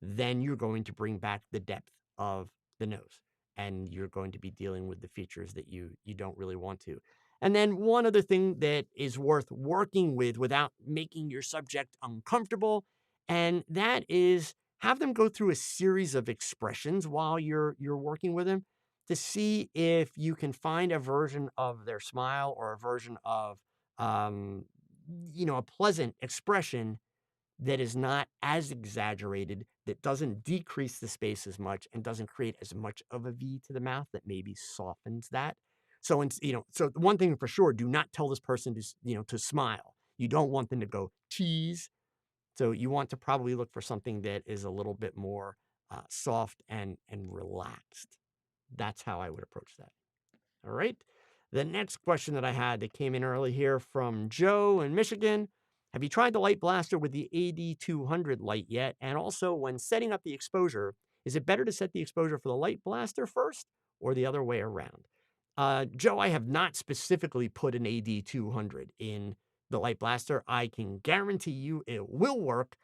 then you're going to bring back the depth of the nose, and you're going to be dealing with the features that you don't really want to. And then one other thing that is worth working with without making your subject uncomfortable, and that is have them go through a series of expressions while you're working with them to see if you can find a version of their smile or a version of um, a pleasant expression that is not as exaggerated, that doesn't decrease the space as much and doesn't create as much of a V to the mouth that maybe softens that. So, so one thing for sure, do not tell this person to, to smile. You don't want them to go cheese. So you want to probably look for something that is a little bit more soft and relaxed. That's how I would approach that. All right. The next question that I had that came in early here from Joe in Michigan. Have you tried the light blaster with the AD200 light yet? And also, when setting up the exposure, is it better to set the exposure for the light blaster first or the other way around? Joe, I have not specifically put an AD200 in the light blaster. I can guarantee you it will work.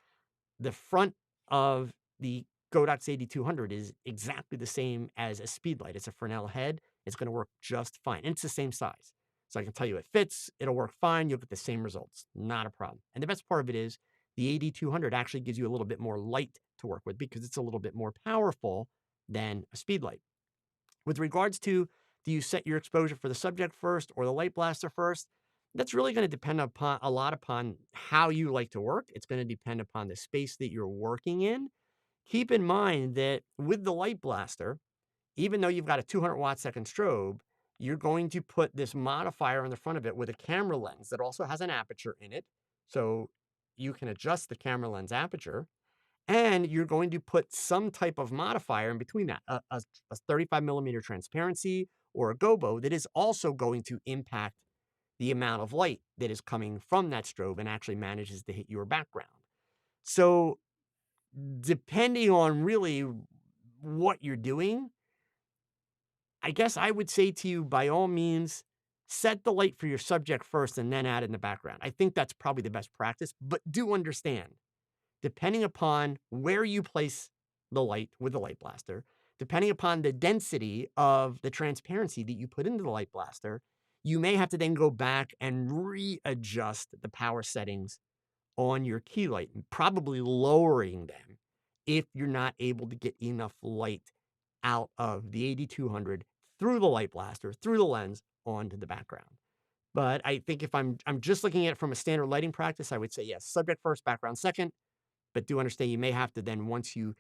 The front of the Godox 8200 is exactly the same as a speedlight. It's a Fresnel head. It's going to work just fine. And it's the same size. So I can tell you it fits. It'll work fine. You'll get the same results. Not a problem. And the best part of it is the 8200 actually gives you a little bit more light to work with because it's a little bit more powerful than a speedlight. With regards to, do you set your exposure for the subject first or the light blaster first? That's really going to depend upon a lot upon how you like to work. It's going to depend upon the space that you're working in. Keep in mind that with the light blaster, even though you've got a 200 watt second strobe, you're going to put this modifier on the front of it with a camera lens that also has an aperture in it. So you can adjust the camera lens aperture. And you're going to put some type of modifier in between that, a 35 millimeter transparency or a gobo that is also going to impact the amount of light that is coming from that strobe and actually manages to hit your background. So depending on really what you're doing, I guess I would say to you, by all means, set the light for your subject first and then add in the background. I think that's probably the best practice, but do understand, depending upon where you place the light with the light blaster, depending upon the density of the transparency that you put into the light blaster, you may have to then go back and readjust the power settings on your key light, probably lowering them if you're not able to get enough light out of the 8200 through the light blaster, through the lens onto the background. But I think if I'm just looking at it from a standard lighting practice, I would say yes, subject first, background second. But do understand you may have to then, once you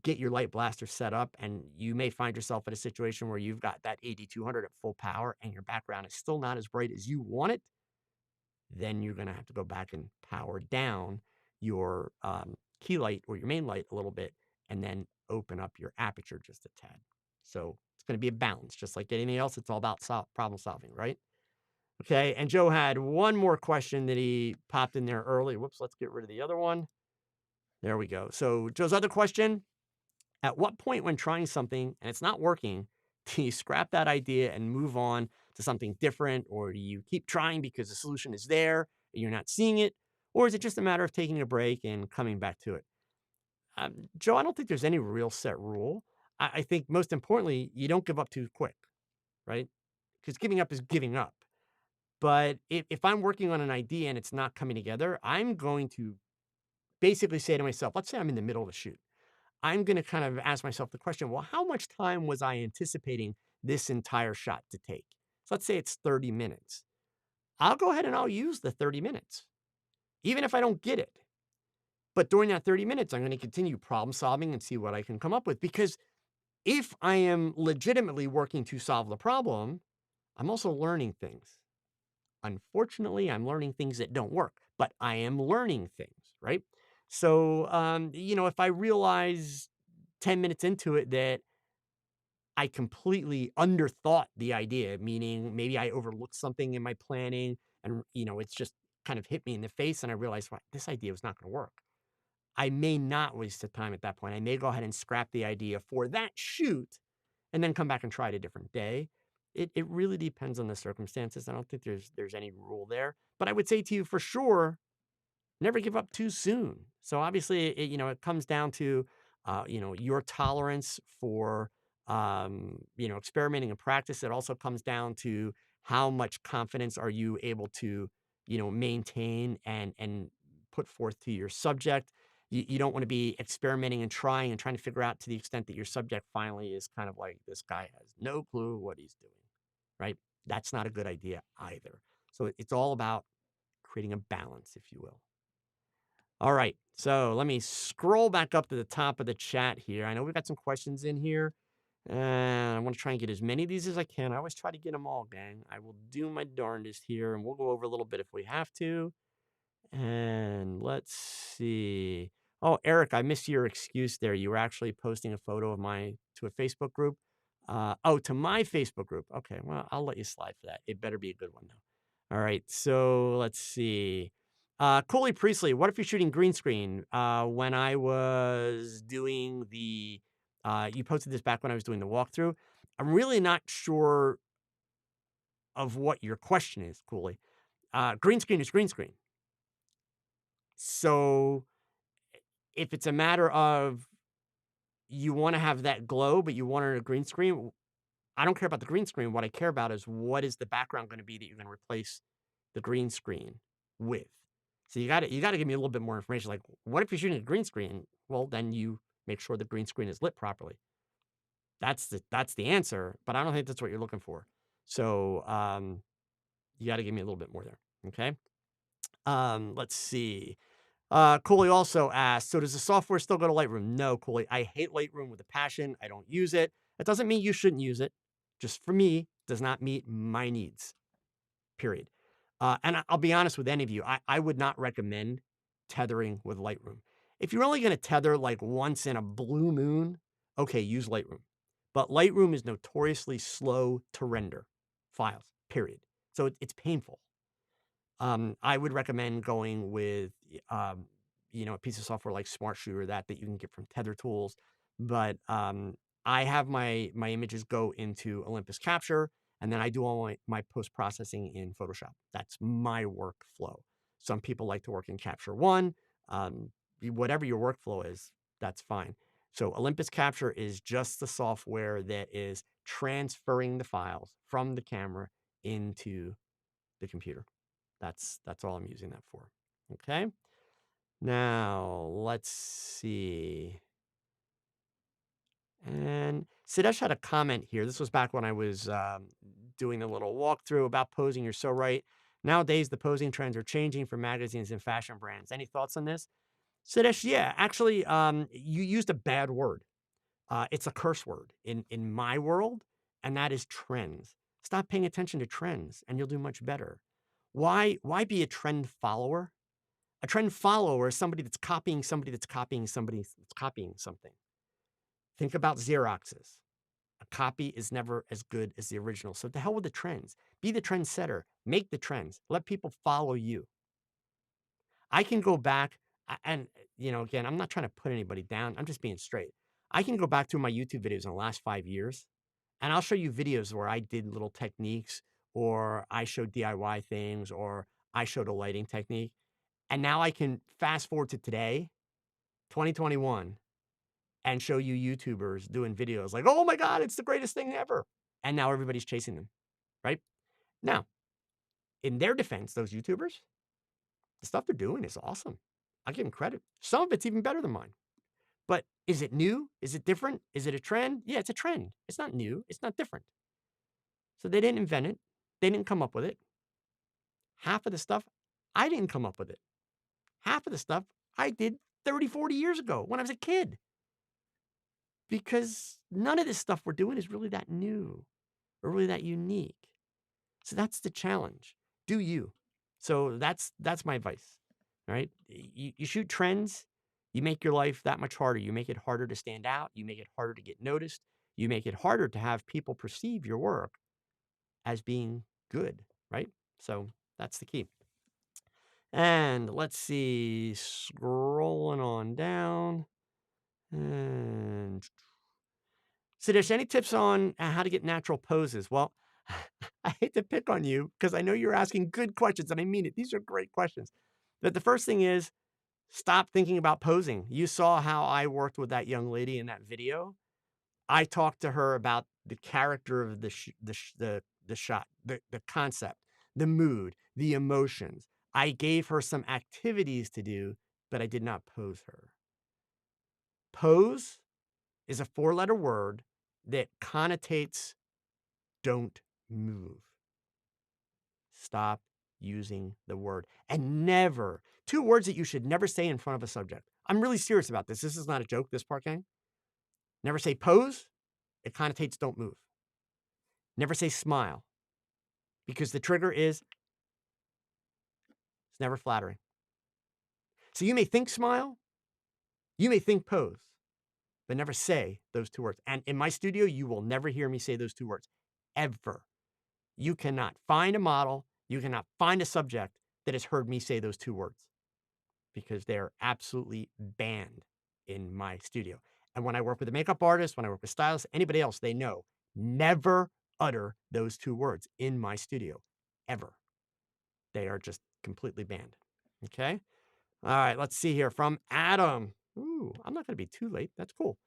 get your light blaster set up, and you may find yourself in a situation where you've got that 8200 at full power and your background is still not as bright as you want it, then you're going to have to go back and power down your key light or your main light a little bit and then open up your aperture just a tad. So it's going to be a balance, just like anything else. It's all about problem solving, right? Okay. And Joe had one more question that he popped in there early. Whoops, let's get rid of the other one. There we go. So Joe's other question, at what point when trying something and it's not working, do you scrap that idea and move on to something different? Or do you keep trying because the solution is there and you're not seeing it? Or is it just a matter of taking a break and coming back to it? Joe, I don't think there's any real set rule. I think most importantly, you don't give up too quick, right? Because giving up is giving up. But if I'm working on an idea and it's not coming together, I'm going to basically say to myself, let's say I'm in the middle of a shoot. I'm going to kind of ask myself the question, well, how much time was I anticipating this entire shot to take? So let's say it's 30 minutes. I'll go ahead and I'll use the 30 minutes, even if I don't get it. But during that 30 minutes, I'm going to continue problem solving and see what I can come up with. Because if I am legitimately working to solve the problem, I'm also learning things. Unfortunately, I'm learning things that don't work, but I am learning things, right? So, if I realize 10 minutes into it that I completely underthought the idea, meaning maybe I overlooked something in my planning and, it's just kind of hit me in the face and I realized, well, this idea was not going to work. I may not waste the time at that point. I may go ahead and scrap the idea for that shoot and then come back and try it a different day. it really depends on the circumstances. I don't think there's any rule there. But I would say to you for sure, never give up too soon. So obviously, it comes down to, your tolerance for, experimenting and practice. It also comes down to how much confidence are you able to, maintain and put forth to your subject. You don't want to be experimenting and trying to figure out to the extent that your subject finally is kind of like, this guy has no clue what he's doing, right? That's not a good idea either. So it's all about creating a balance, if you will. All right. So let me scroll back up to the top of the chat here. I know we've got some questions in here. And I want to try and get as many of these as I can. I always try to get them all, gang. I will do my darndest here, and we'll go over a little bit if we have to. And let's see. Oh, Eric, I missed your excuse there. You were actually posting a photo of to a Facebook group. To my Facebook group. Okay, well, I'll let you slide for that. It better be a good one, though. All right, so let's see. Coley Priestley, what if you're shooting green screen? When I was doing you posted this back when I was doing the walkthrough. I'm really not sure of what your question is, Cooley. Green screen is green screen. So if it's a matter of you want to have that glow, but you want it on a green screen, I don't care about the green screen. What I care about is what is the background going to be that you're going to replace the green screen with. So you got to give me a little bit more information. Like, what if you're shooting a green screen? Well, then you make sure the green screen is lit properly. That's the answer, but I don't think that's what you're looking for. So you got to give me a little bit more there. Okay. Let's see. Cooley also asked, so does the software still go to Lightroom? No, Cooley. I hate Lightroom with a passion. I don't use it. It doesn't mean you shouldn't use it. Just for me, does not meet my needs. Period. And I'll be honest with any of you, I would not recommend tethering with Lightroom. If you're only going to tether like once in a blue moon, okay, use Lightroom. But Lightroom is notoriously slow to render files, period. So it's painful. I would recommend going with, a piece of software like Smart Shooter that you can get from Tether Tools. But I have my images go into Olympus Capture, and then I do all my post-processing in Photoshop. That's my workflow. Some people like to work in Capture One. Whatever your workflow is, that's fine. So Olympus Capture is just the software that is transferring the files from the camera into the computer. That's all I'm using that for. Okay. Now let's see. And Sidesh had a comment here. This was back when I was doing a little walkthrough about posing. You're so right. Nowadays, the posing trends are changing for magazines and fashion brands. Any thoughts on this? Sidesh, yeah, actually, you used a bad word. It's a curse word in my world, and that is trends. Stop paying attention to trends, and you'll do much better. Why be a trend follower? A trend follower is somebody that's copying somebody that's copying somebody that's copying something. Think about Xeroxes. A copy is never as good as the original. So to hell with the trends. Be the trendsetter. Make the trends. Let people follow you. I can go back and, again, I'm not trying to put anybody down. I'm just being straight. I can go back through my YouTube videos in the last 5 years, and I'll show you videos where I did little techniques, or I showed DIY things, or I showed a lighting technique. And now I can fast forward to today, 2021, and show you YouTubers doing videos like, oh my God, it's the greatest thing ever. And now everybody's chasing them, right? Now, in their defense, those YouTubers, the stuff they're doing is awesome. I give them credit. Some of it's even better than mine. But is it new? Is it different? Is it a trend? Yeah, it's a trend. It's not new. It's not different. So they didn't invent it. They didn't come up with it. Half of the stuff, I didn't come up with it. Half of the stuff I did 30, 40 years ago when I was a kid. Because none of this stuff we're doing is really that new or really that unique. So that's the challenge. Do you. So that's my advice. All right. You shoot trends, you make your life that much harder. You make it harder to stand out. You make it harder to get noticed. You make it harder to have people perceive your work as being good, right? So that's the key. And let's see, scrolling on down. And so there's any tips on how to get natural poses? Well, I hate to pick on you because I know you're asking good questions and I mean it. These are great questions. But the first thing is stop thinking about posing. You saw how I worked with that young lady in that video. I talked to her about the character of the shot, the concept, the mood, the emotions. I gave her some activities to do, but I did not pose her. Pose is a four-letter word that connotates don't move. Stop using the word and never, two words that you should never say in front of a subject. I'm really serious about this. This is not a joke, this part, gang. Never say pose. It connotates don't move. Never say smile because the trigger is it's never flattering. So you may think smile, you may think pose, but never say those two words. And in my studio, you will never hear me say those two words ever. You cannot find a model, you cannot find a subject that has heard me say those two words because they're absolutely banned in my studio. And when I work with a makeup artist, when I work with stylists, anybody else, they know never utter those two words in my studio ever. They are just completely banned. Okay. All right. Let's see here from Adam. Ooh, I'm not going to be too late. That's cool.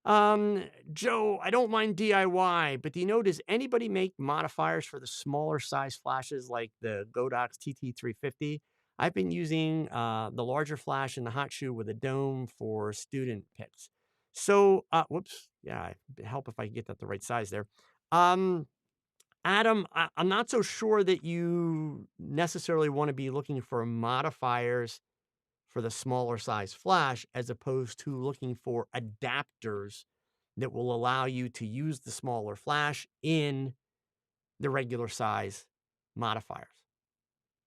Joe, I don't mind DIY, but do you know, does anybody make modifiers for the smaller size flashes like the Godox TT350? I've been using the larger flash in the hot shoe with a dome for student pics. So, whoops, yeah, it'd help if I get that the right size there. Um, Adam, I'm not so sure that you necessarily want to be looking for modifiers for the smaller size flash as opposed to looking for adapters that will allow you to use the smaller flash in the regular size modifiers.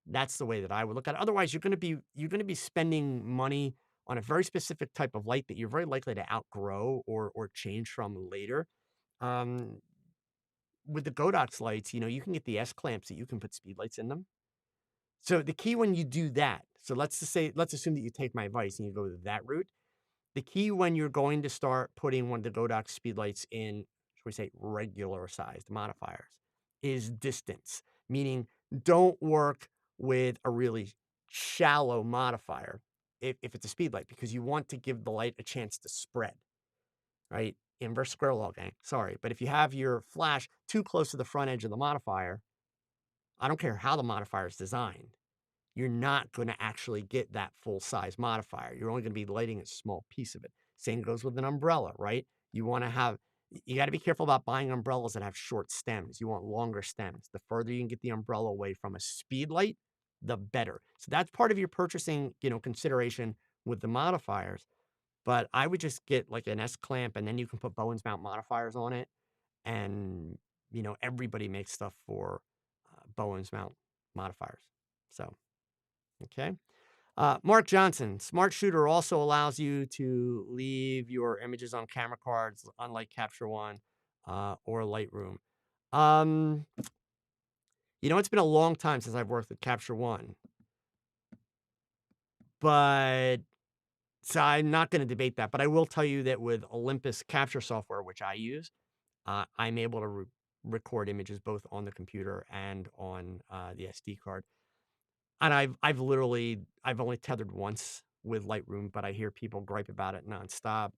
That's the way that I would look at it. Otherwise, you're going to be spending money on a very specific type of light that you're very likely to outgrow or change from later. Um, with the Godox lights, you can get the S clamps that you can put speed lights in them. So the key when you do that, so let's assume that you take my advice and you go that route. The key when you're going to start putting one of the Godox speedlights in, shall we say, regular sized modifiers, is distance. Meaning, don't work with a really shallow modifier if it's a speedlight, because you want to give the light a chance to spread, right? Inverse square law, gang. Sorry. But if you have your flash too close to the front edge of the modifier, I don't care how the modifier is designed, you're not going to actually get that full size modifier. You're only going to be lighting a small piece of it. Same goes with an umbrella, right? You want to have, you got to be careful about buying umbrellas that have short stems. You want longer stems. The further you can get the umbrella away from a speed light, the better. So that's part of your purchasing, consideration with the modifiers. But I would just get like an S clamp and then you can put Bowens mount modifiers on it. And, everybody makes stuff for Bowens mount modifiers. So, okay. Mark Johnson, Smart Shooter also allows you to leave your images on camera cards, unlike Capture One or Lightroom. It's been a long time since I've worked with Capture One, but so I'm not going to debate that. But I will tell you that with Olympus capture software, which I use, I'm able to record images both on the computer and on the SD card. And I've only tethered once with Lightroom, but I hear people gripe about it nonstop.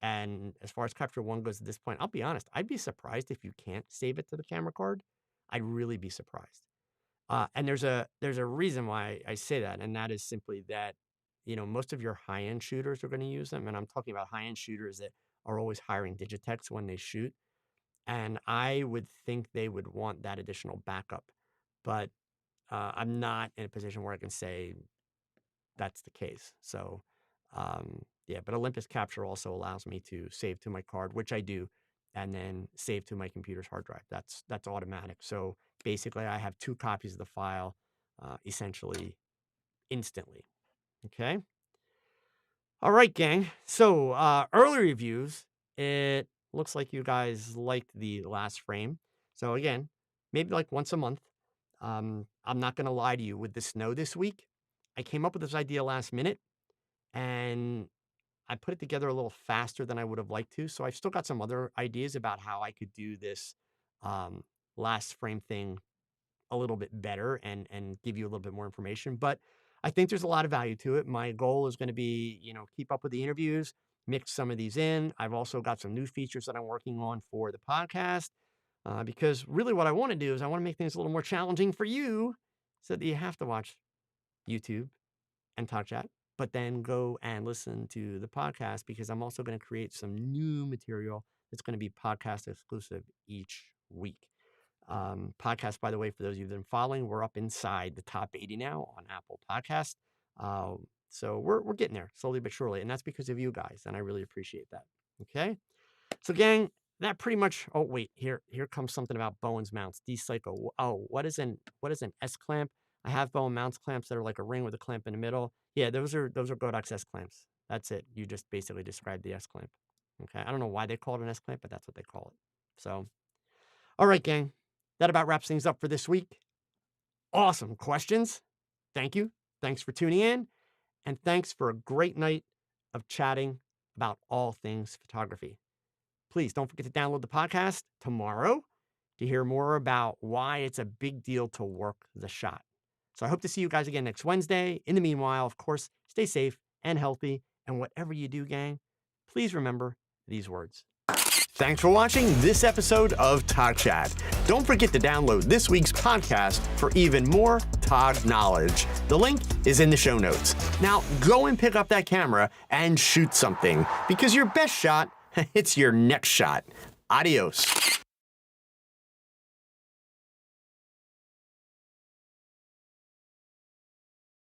And as far as Capture One goes at this point, I'll be honest, I'd be surprised if you can't save it to the camera card. I'd really be surprised. And there's a reason why I say that, and that is simply that, most of your high-end shooters are going to use them, and I'm talking about high-end shooters that are always hiring Digitechs when they shoot. And I would think they would want that additional backup, but I'm not in a position where I can say that's the case. So, yeah, but Olympus Capture also allows me to save to my card, which I do, and then save to my computer's hard drive. That's automatic. So basically, I have two copies of the file, essentially instantly. Okay. All right, gang. So early reviews, it looks like you guys liked the last frame. So again, maybe like once a month. I'm not going to lie to you. With the snow this week, I came up with this idea last minute and I put it together a little faster than I would have liked to. So I've still got some other ideas about how I could do this last frame thing a little bit better and give you a little bit more information. But I think there's a lot of value to it. My goal is going to be, keep up with the interviews, mix some of these in. I've also got some new features that I'm working on for the podcast because really what I want to do is I want to make things a little more challenging for you so that you have to watch YouTube and TOGCHAT, but then go and listen to the podcast because I'm also going to create some new material that's going to be podcast exclusive each week. Podcast, by the way, for those of you that are following, we're up inside the top 80 now on Apple Podcast. So we're getting there slowly but surely, and that's because of you guys, and I really appreciate that. Okay, so gang, that pretty much. Oh wait, here comes something about Bowen's mounts. D-cycle. Oh, what is an S clamp? I have Bowen mounts clamps that are like a ring with a clamp in the middle. Yeah, those are Godox S clamps. That's it. You just basically described the S clamp. Okay, I don't know why they call it an S clamp, but that's what they call it. So, all right, gang. That about wraps things up for this week. Awesome questions. Thank you. Thanks for tuning in. And thanks for a great night of chatting about all things photography. Please don't forget to download the podcast tomorrow to hear more about why it's a big deal to work the shot. So I hope to see you guys again next Wednesday. In the meanwhile, of course, stay safe and healthy. And whatever you do, gang, please remember these words. Thanks for watching this episode of TOGCHAT. Don't forget to download this week's podcast for even more TOG knowledge. The link is in the show notes. Now go and pick up that camera and shoot something because your best shot, it's your next shot. Adios.